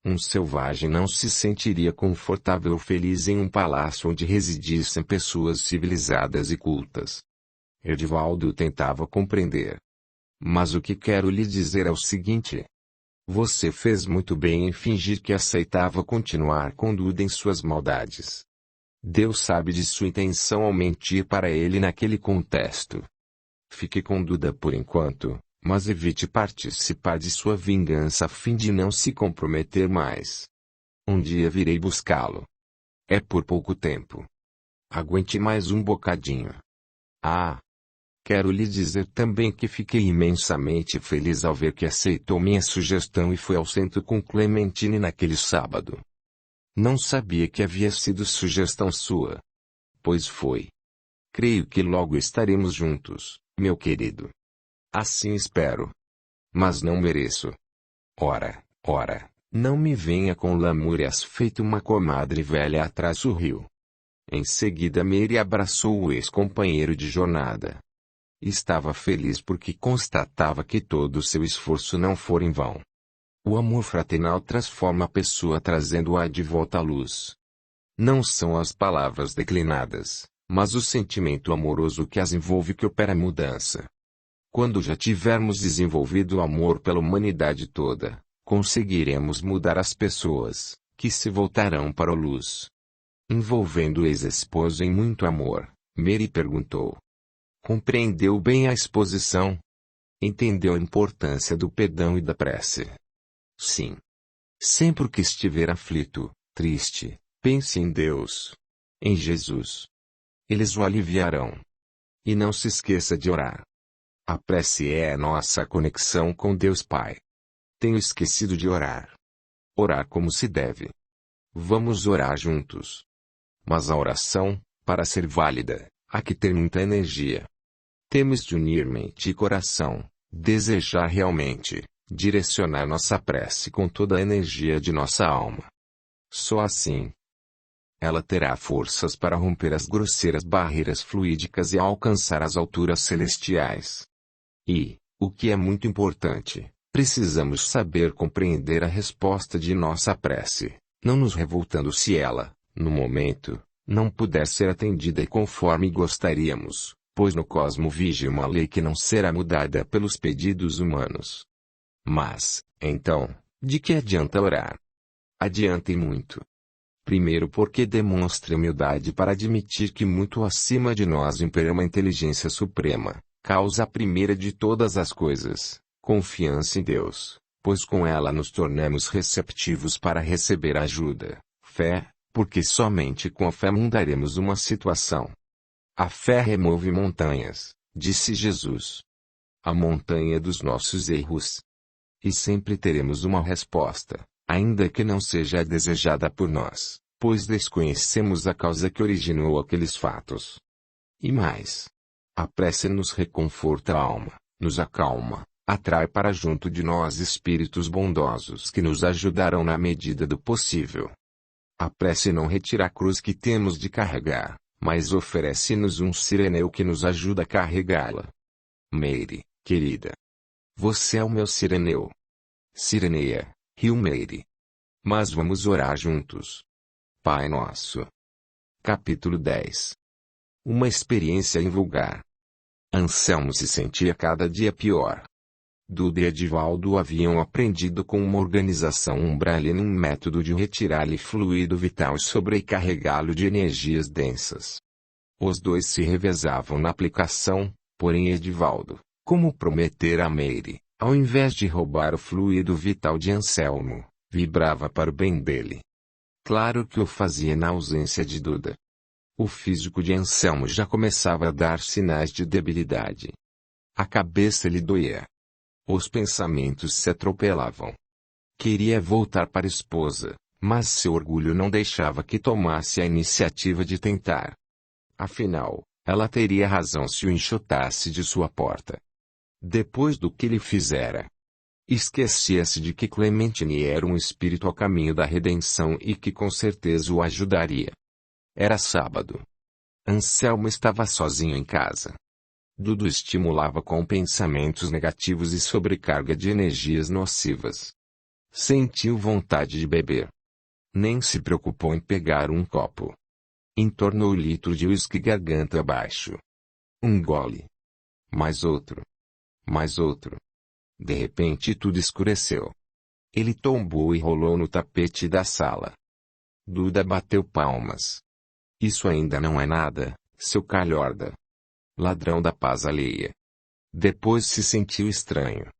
Um selvagem não se sentiria confortável ou feliz em um palácio onde residissem pessoas civilizadas e cultas. Edivaldo tentava compreender. Mas o que quero lhe dizer é o seguinte. Você fez muito bem em fingir que aceitava continuar com Duda em suas maldades. Deus sabe de sua intenção ao mentir para ele naquele contexto. Fique com Duda por enquanto, mas evite participar de sua vingança a fim de não se comprometer mais. Um dia virei buscá-lo. É por pouco tempo. Aguente mais um bocadinho. Ah! Quero lhe dizer também que fiquei imensamente feliz ao ver que aceitou minha sugestão e foi ao centro com Clementine naquele sábado. Não sabia que havia sido sugestão sua. Pois foi. Creio que logo estaremos juntos, meu querido. Assim espero. Mas não mereço. Ora, não me venha com lamúrias feito uma comadre velha atrás do rio. Em seguida Mary abraçou o ex-companheiro de jornada. Estava feliz porque constatava que todo o seu esforço não fora em vão. O amor fraternal transforma a pessoa trazendo-a de volta à luz. Não são as palavras declinadas, mas o sentimento amoroso que as envolve que opera a mudança. Quando já tivermos desenvolvido o amor pela humanidade toda, conseguiremos mudar as pessoas, que se voltarão para a luz. Envolvendo o ex-esposo em muito amor, Mary perguntou. Compreendeu bem a exposição? Entendeu a importância do perdão e da prece? Sim. Sempre que estiver aflito, triste, pense em Deus. Em Jesus. Eles o aliviarão. E não se esqueça de orar. A prece é a nossa conexão com Deus Pai. Tenho esquecido de orar. Orar como se deve. Vamos orar juntos. Mas a oração, para ser válida, há que ter muita energia. Temos de unir mente e coração, desejar realmente, direcionar nossa prece com toda a energia de nossa alma. Só assim, ela terá forças para romper as grosseiras barreiras fluídicas e alcançar as alturas celestiais. E, o que é muito importante, precisamos saber compreender a resposta de nossa prece, não nos revoltando se ela, no momento, não puder ser atendida conforme gostaríamos. Pois no cosmo vige uma lei que não será mudada pelos pedidos humanos. Mas, então, de que adianta orar? Adianta e muito. Primeiro porque demonstra humildade para admitir que muito acima de nós impera uma inteligência suprema, causa primeira de todas as coisas, confiança em Deus, pois com ela nos tornamos receptivos para receber ajuda, fé, porque somente com a fé mudaremos uma situação. A fé remove montanhas, disse Jesus. A montanha dos nossos erros. E sempre teremos uma resposta, ainda que não seja a desejada por nós, pois desconhecemos a causa que originou aqueles fatos. E mais. A prece nos reconforta a alma, nos acalma, atrai para junto de nós espíritos bondosos que nos ajudarão na medida do possível. A prece não retira a cruz que temos de carregar, mas oferece-nos um sireneu que nos ajuda a carregá-la. Mary, querida. Você é o meu sireneu. Sireneia, Rio Mary. Mas vamos orar juntos. Pai Nosso. Capítulo 10. Uma experiência invulgar. Anselmo se sentia cada dia pior. Duda e Edivaldo haviam aprendido com uma organização umbraliana um método de retirar-lhe fluido vital e sobrecarregá-lo de energias densas. Os dois se revezavam na aplicação, porém Edivaldo, como prometera a Meire, ao invés de roubar o fluido vital de Anselmo, vibrava para o bem dele. Claro que o fazia na ausência de Duda. O físico de Anselmo já começava a dar sinais de debilidade. A cabeça lhe doía. Os pensamentos se atropelavam. Queria voltar para a esposa, mas seu orgulho não deixava que tomasse a iniciativa de tentar. Afinal, ela teria razão se o enxotasse de sua porta. Depois do que lhe fizera, esquecia-se de que Clementine era um espírito a caminho da redenção e que com certeza o ajudaria. Era sábado. Anselmo estava sozinho em casa. Dudu estimulava com pensamentos negativos e sobrecarga de energias nocivas. Sentiu vontade de beber. Nem se preocupou em pegar um copo. Entornou o litro de uísque garganta abaixo. Um gole. Mais outro. Mais outro. De repente tudo escureceu. Ele tombou e rolou no tapete da sala. Duda bateu palmas. Isso ainda não é nada, seu calhorda. Ladrão da paz alheia. Depois se sentiu estranho.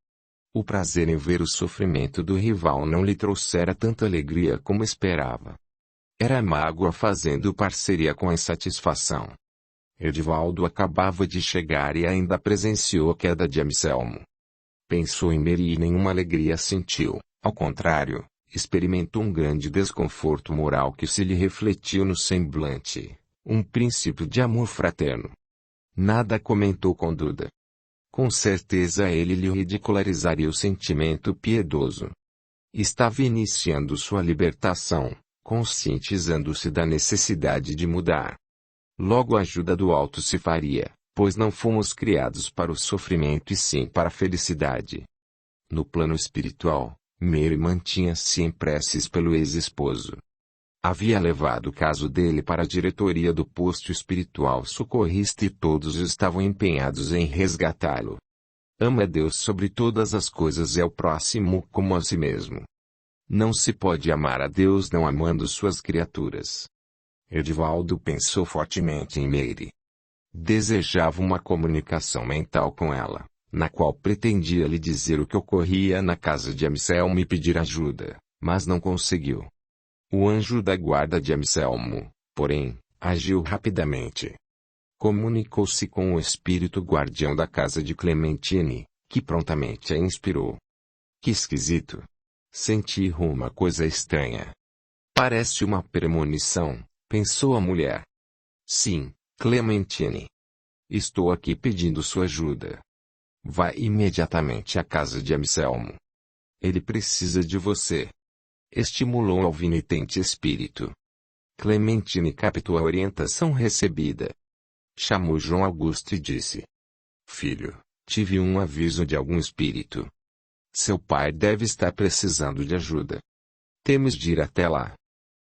O prazer em ver o sofrimento do rival não lhe trouxera tanta alegria como esperava. Era a mágoa fazendo parceria com a insatisfação. Edivaldo acabava de chegar e ainda presenciou a queda de Anselmo. Pensou em Meire e nenhuma alegria sentiu, ao contrário, experimentou um grande desconforto moral que se lhe refletiu no semblante, um princípio de amor fraterno. Nada comentou com Duda. Com certeza ele lhe ridicularizaria o sentimento piedoso. Estava iniciando sua libertação, conscientizando-se da necessidade de mudar. Logo a ajuda do alto se faria, pois não fomos criados para o sofrimento e sim para a felicidade. No plano espiritual, Meire mantinha-se em preces pelo ex-esposo. Havia levado o caso dele para a diretoria do posto espiritual socorrista e todos estavam empenhados em resgatá-lo. Ama a Deus sobre todas as coisas e ao próximo como a si mesmo. Não se pode amar a Deus não amando suas criaturas. Edivaldo pensou fortemente em Meire. Desejava uma comunicação mental com ela, na qual pretendia lhe dizer o que ocorria na casa de Anselmo e pedir ajuda, mas não conseguiu. O anjo da guarda de Anselmo, porém, agiu rapidamente. Comunicou-se com o espírito guardião da casa de Clementine, que prontamente a inspirou. Que esquisito! Senti uma coisa estranha. Parece uma premonição, pensou a mulher. Sim, Clementine. Estou aqui pedindo sua ajuda. Vá imediatamente à casa de Anselmo. Ele precisa de você. Estimulou ao vinitente espírito. Clementine captou a orientação recebida. Chamou João Augusto e disse: Filho, tive um aviso de algum espírito. Seu pai deve estar precisando de ajuda. Temos de ir até lá.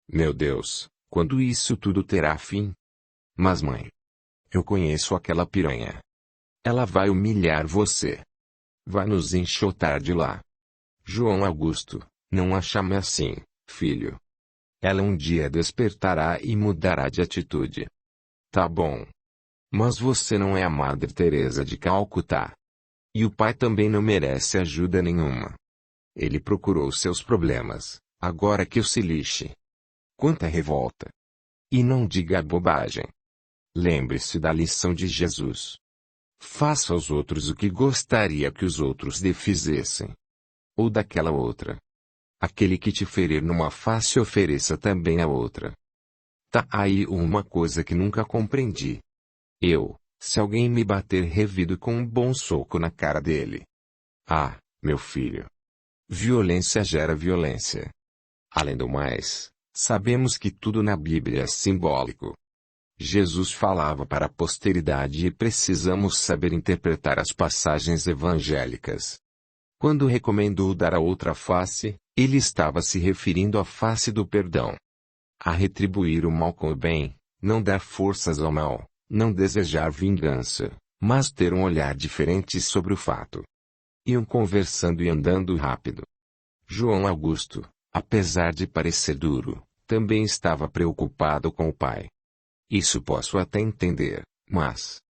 Meu Deus, quando isso tudo terá fim? Mas mãe, eu conheço aquela piranha. Ela vai humilhar você. Vai nos enxotar de lá. João Augusto, não a chame assim, filho. Ela um dia despertará e mudará de atitude. Tá bom. Mas você não é a Madre Teresa de Calcutá. E o pai também não merece ajuda nenhuma. Ele procurou seus problemas, agora que o se lixe. Quanta revolta! E não diga bobagem. Lembre-se da lição de Jesus. Faça aos outros o que gostaria que os outros lhe fizessem. Ou daquela outra. Aquele que te ferir numa face ofereça também a outra. Tá aí uma coisa que nunca compreendi. Se alguém me bater revido com um bom soco na cara dele. Ah, meu filho. Violência gera violência. Além do mais, sabemos que tudo na Bíblia é simbólico. Jesus falava para a posteridade e precisamos saber interpretar as passagens evangélicas. Quando recomendou dar a outra face, ele estava se referindo à face do perdão. A retribuir o mal com o bem, não dar forças ao mal, não desejar vingança, mas ter um olhar diferente sobre o fato. Iam conversando e andando rápido. João Augusto, apesar de parecer duro, também estava preocupado com o pai. Isso posso até entender, mas...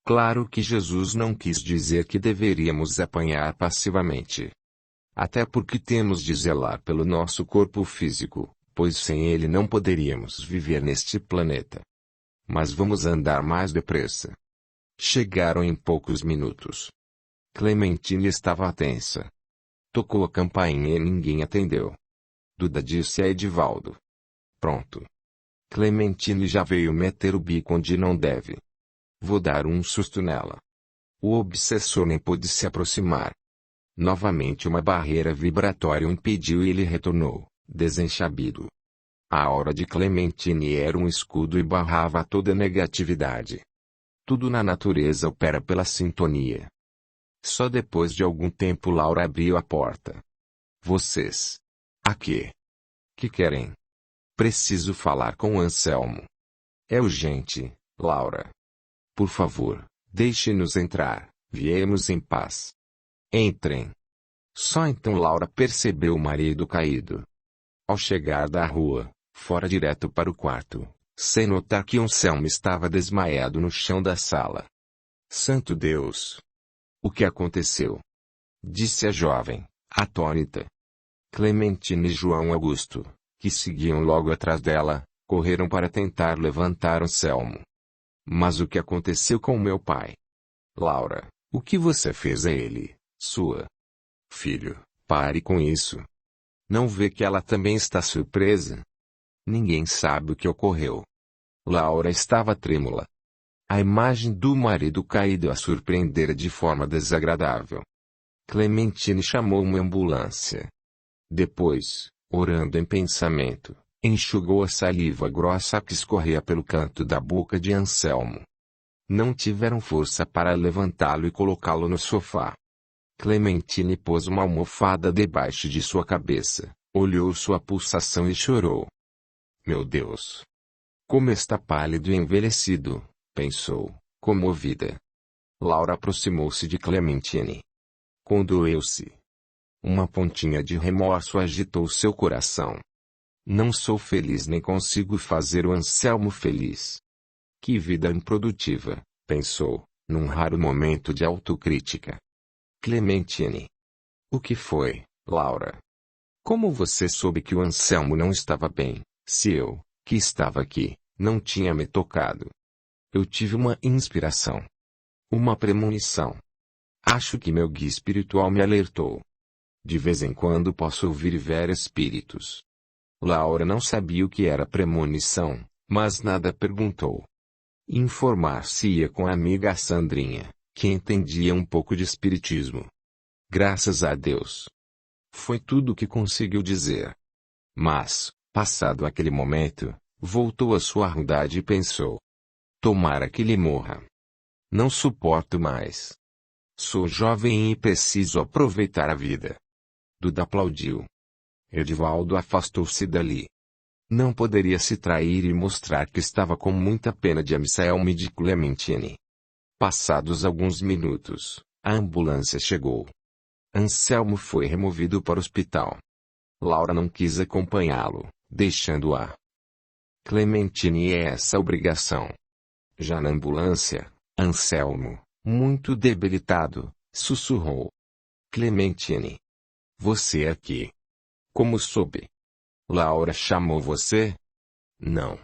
Claro que Jesus não quis dizer que deveríamos apanhar passivamente. Até porque temos de zelar pelo nosso corpo físico, pois sem ele não poderíamos viver neste planeta. Mas vamos andar mais depressa. Chegaram em poucos minutos. Clementine estava tensa. Tocou a campainha e ninguém atendeu. Duda disse a Edivaldo: Pronto. Clementine já veio meter o bico onde não deve. Vou dar um susto nela. O obsessor nem pôde se aproximar. Novamente uma barreira vibratória o impediu e ele retornou, desenchabido. A aura de Clementine era um escudo e barrava toda negatividade. Tudo na natureza opera pela sintonia. Só depois de algum tempo Laura abriu a porta. Vocês. Aqui. Que querem? Preciso falar com Anselmo. É urgente, Laura. Por favor, deixe-nos entrar, viemos em paz. Entrem. Só então Laura percebeu o marido caído. Ao chegar da rua, fora direto para o quarto, sem notar que Anselmo estava desmaiado no chão da sala. Santo Deus! O que aconteceu? Disse a jovem, atônita. Clementine e João Augusto, que seguiam logo atrás dela, correram para tentar levantar Anselmo. Mas o que aconteceu com meu pai? Laura, o que você fez a ele, sua? Filho, pare com isso. Não vê que ela também está surpresa? Ninguém sabe o que ocorreu. Laura estava trêmula. A imagem do marido caído a surpreendera de forma desagradável. Clementine chamou uma ambulância. Depois, orando em pensamento, enxugou a saliva grossa que escorria pelo canto da boca de Anselmo. Não tiveram força para levantá-lo e colocá-lo no sofá. Clementine pôs uma almofada debaixo de sua cabeça, olhou sua pulsação e chorou. Meu Deus! Como está pálido e envelhecido, pensou, comovida. Laura aproximou-se de Clementine. Condoeu-se. Uma pontinha de remorso agitou seu coração. Não sou feliz nem consigo fazer o Anselmo feliz. Que vida improdutiva, pensou, num raro momento de autocrítica. Clementine. O que foi, Laura? Como você soube que o Anselmo não estava bem, se eu, que estava aqui, não tinha me tocado? Eu tive uma inspiração. Uma premonição. Acho que meu guia espiritual me alertou. De vez em quando posso ouvir e ver espíritos. Laura não sabia o que era premonição, mas nada perguntou. Informar-se-ia com a amiga Sandrinha, que entendia um pouco de espiritismo. Graças a Deus. Foi tudo o que conseguiu dizer. Mas, passado aquele momento, voltou à sua ruindade e pensou. Tomara que ele morra. Não suporto mais. Sou jovem e preciso aproveitar a vida. Duda aplaudiu. Edivaldo afastou-se dali. Não poderia se trair e mostrar que estava com muita pena de Anselmo e de Clementine. Passados alguns minutos, a ambulância chegou. Anselmo foi removido para o hospital. Laura não quis acompanhá-lo, deixando-a. Clementine é essa obrigação. Já na ambulância, Anselmo, muito debilitado, sussurrou. Clementine. Você aqui. Como soube? Laura chamou você? Não.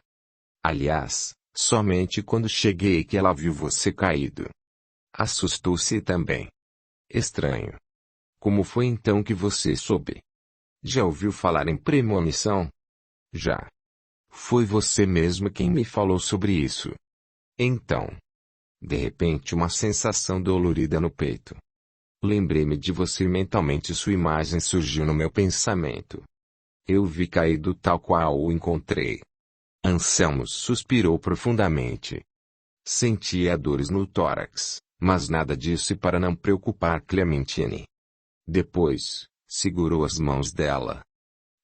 Aliás, somente quando cheguei que ela viu você caído. Assustou-se também. Estranho. Como foi então que você soube? Já ouviu falar em premonição? Já. Foi você mesmo quem me falou sobre isso. Então. De repente uma sensação dolorida no peito. Lembrei-me de você e mentalmente sua imagem surgiu no meu pensamento. Eu vi caído tal qual o encontrei. Anselmo suspirou profundamente. Sentia dores no tórax, mas nada disse para não preocupar Clementine. Depois, segurou as mãos dela.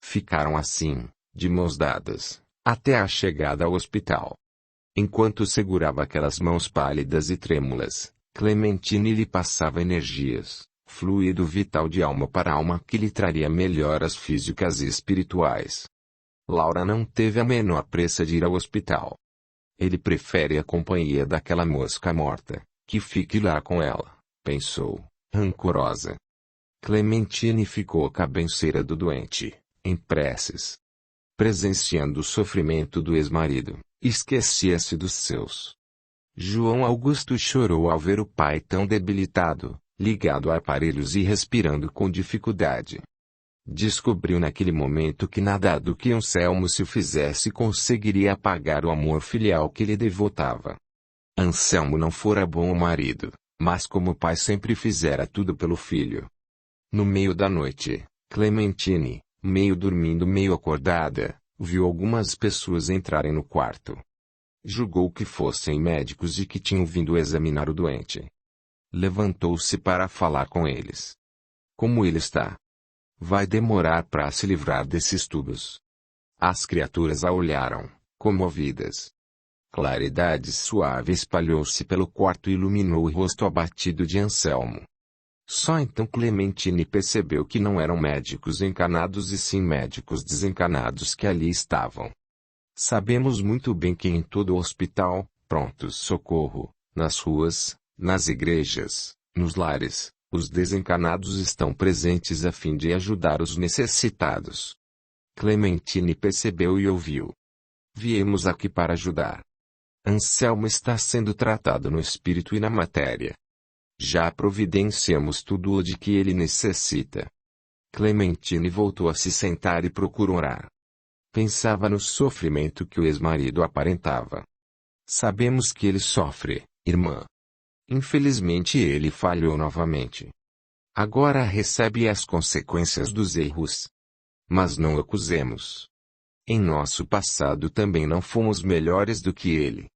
Ficaram assim, de mãos dadas, até a chegada ao hospital. Enquanto segurava aquelas mãos pálidas e trêmulas, Clementine lhe passava energias, fluido vital de alma para alma que lhe traria melhoras físicas e espirituais. Laura não teve a menor pressa de ir ao hospital. Ele prefere a companhia daquela mosca morta, que fique lá com ela, pensou, rancorosa. Clementine ficou à cabeceira do doente, em preces. Presenciando o sofrimento do ex-marido, esquecia-se dos seus. João Augusto chorou ao ver o pai tão debilitado, ligado a aparelhos e respirando com dificuldade. Descobriu naquele momento que nada do que Anselmo se o fizesse conseguiria apagar o amor filial que lhe devotava. Anselmo não fora bom marido, mas como pai sempre fizera tudo pelo filho. No meio da noite, Clementine, meio dormindo meio acordada, viu algumas pessoas entrarem no quarto. Julgou que fossem médicos e que tinham vindo examinar o doente. Levantou-se para falar com eles. Como ele está? Vai demorar para se livrar desses tubos. As criaturas a olharam, comovidas. Claridade suave espalhou-se pelo quarto e iluminou o rosto abatido de Anselmo. Só então Clementine percebeu que não eram médicos encarnados e sim médicos desencarnados que ali estavam. Sabemos muito bem que em todo o hospital, pronto-socorro, nas ruas, nas igrejas, nos lares, os desencarnados estão presentes a fim de ajudar os necessitados. Clementine percebeu e ouviu. Viemos aqui para ajudar. Anselmo está sendo tratado no espírito e na matéria. Já providenciamos tudo o de que ele necessita. Clementine voltou a se sentar e procurou orar. Pensava no sofrimento que o ex-marido aparentava. Sabemos que ele sofre, irmã. Infelizmente ele falhou novamente. Agora recebe as consequências dos erros. Mas não acusemos. Em nosso passado também não fomos melhores do que ele.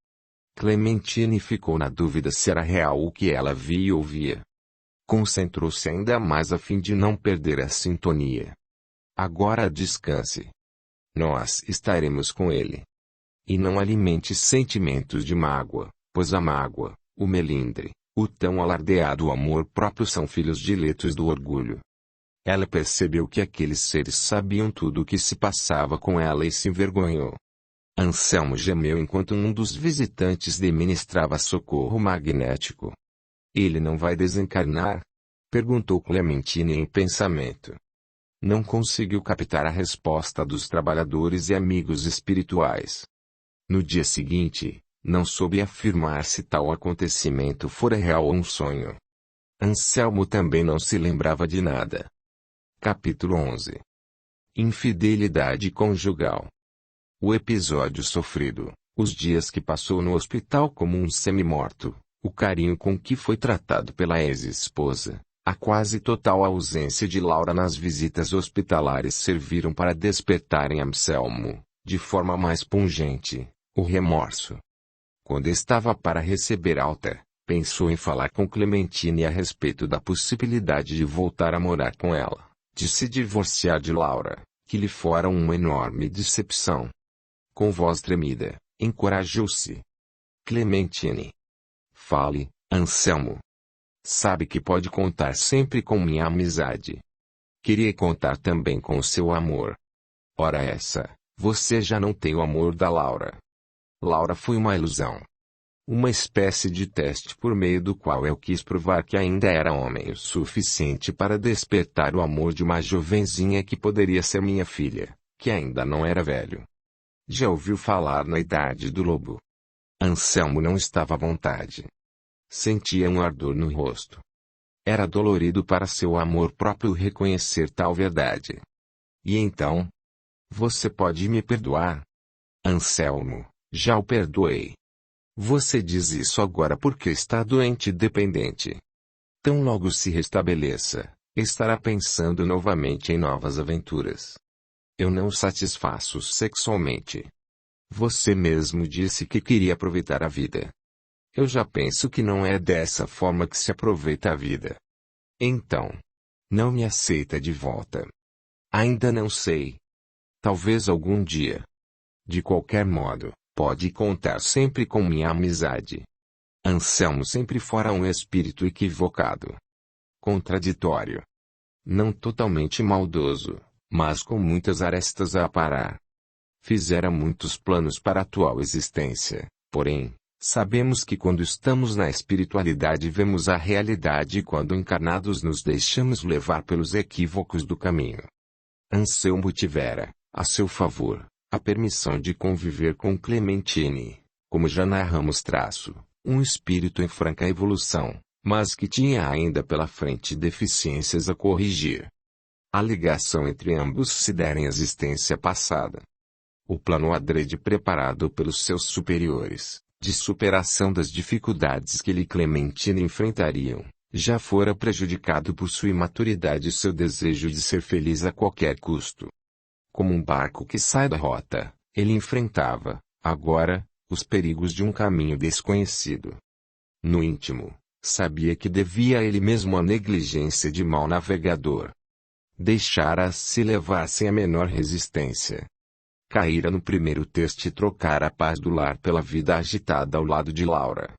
Clementine ficou na dúvida se era real o que ela via e ouvia. Concentrou-se ainda mais a fim de não perder a sintonia. Agora descanse. Nós estaremos com ele. E não alimente sentimentos de mágoa, pois a mágoa, o melindre, o tão alardeado amor próprio são filhos diletos do orgulho. Ela percebeu que aqueles seres sabiam tudo o que se passava com ela e se envergonhou. Anselmo gemeu enquanto um dos visitantes lhe ministrava socorro magnético. Ele não vai desencarnar? Perguntou Clementine em pensamento. Não conseguiu captar a resposta dos trabalhadores e amigos espirituais. No dia seguinte, não soube afirmar se tal acontecimento fora real ou um sonho. Anselmo também não se lembrava de nada. Capítulo 11. Infidelidade conjugal. O episódio sofrido, os dias que passou no hospital como um semi-morto, o carinho com que foi tratado pela ex-esposa, a quase total ausência de Laura nas visitas hospitalares serviram para despertar em Anselmo, de forma mais pungente, o remorso. Quando estava para receber alta, pensou em falar com Clementine a respeito da possibilidade de voltar a morar com ela, de se divorciar de Laura, que lhe fora uma enorme decepção. Com voz tremida, encorajou-se. Clementine. Fale, Anselmo. Sabe que pode contar sempre com minha amizade. Queria contar também com o seu amor. Ora essa, você já não tem o amor da Laura. Laura foi uma ilusão. Uma espécie de teste por meio do qual eu quis provar que ainda era homem o suficiente para despertar o amor de uma jovenzinha que poderia ser minha filha, que ainda não era velho. Já ouviu falar na idade do lobo? Anselmo não estava à vontade. Sentia um ardor no rosto. Era dolorido para seu amor próprio reconhecer tal verdade. E então? Você pode me perdoar? Anselmo, já o perdoei. Você diz isso agora porque está doente e dependente. Tão logo se restabeleça, estará pensando novamente em novas aventuras. Eu não o satisfaço sexualmente. Você mesmo disse que queria aproveitar a vida. Eu já penso que não é dessa forma que se aproveita a vida. Então, não me aceita de volta. Ainda não sei. Talvez algum dia. De qualquer modo, pode contar sempre com minha amizade. Anselmo sempre fora um espírito equivocado. Contraditório. Não totalmente maldoso, mas com muitas arestas a aparar. Fizera muitos planos para a atual existência, porém, sabemos que quando estamos na espiritualidade vemos a realidade e quando encarnados nos deixamos levar pelos equívocos do caminho. Anselmo tivera, a seu favor, a permissão de conviver com Clementine, como já narramos um espírito em franca evolução, mas que tinha ainda pela frente deficiências a corrigir. A ligação entre ambos se dera em existência passada. O plano adrede preparado pelos seus superiores, de superação das dificuldades que Clementine enfrentariam, já fora prejudicado por sua imaturidade e seu desejo de ser feliz a qualquer custo. Como um barco que sai da rota, ele enfrentava, agora, os perigos de um caminho desconhecido. No íntimo, sabia que devia a ele mesmo a negligência de mau navegador. Deixara-se levar sem a menor resistência. Caíra no primeiro teste e trocara a paz do lar pela vida agitada ao lado de Laura.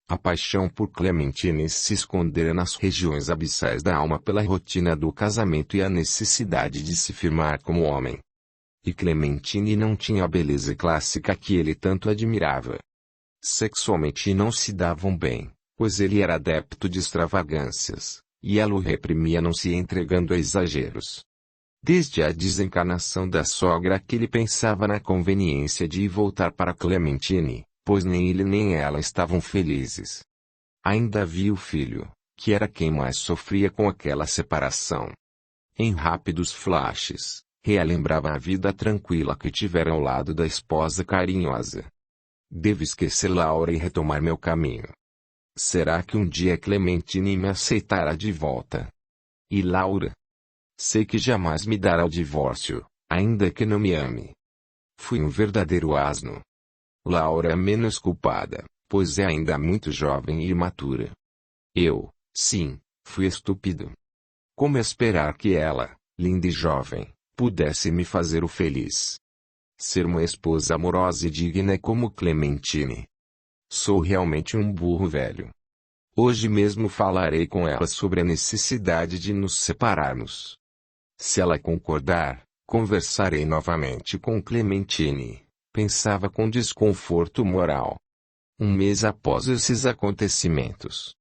A paixão por Clementine se escondera nas regiões abissais da alma pela rotina do casamento e a necessidade de se firmar como homem. E Clementine não tinha a beleza clássica que ele tanto admirava. Sexualmente não se davam bem, pois ele era adepto de extravagâncias, e ela o reprimia não se entregando a exageros. Desde a desencarnação da sogra que ele pensava na conveniência de ir voltar para Clementine, pois nem ele nem ela estavam felizes. Ainda havia o filho, que era quem mais sofria com aquela separação. Em rápidos flashes, relembrava a vida tranquila que tivera ao lado da esposa carinhosa. Devo esquecer Laura e retomar meu caminho. Será que um dia Clementine me aceitará de volta? E Laura? Sei que jamais me dará o divórcio, ainda que não me ame. Fui um verdadeiro asno. Laura é menos culpada, pois é ainda muito jovem e imatura. Eu, sim, fui estúpido. Como esperar que ela, linda e jovem, pudesse me fazer o feliz? Ser uma esposa amorosa e digna como Clementine. Sou realmente um burro velho. Hoje mesmo falarei com ela sobre a necessidade de nos separarmos. Se ela concordar, conversarei novamente com Clementine, pensava com desconforto moral. Um mês após esses acontecimentos,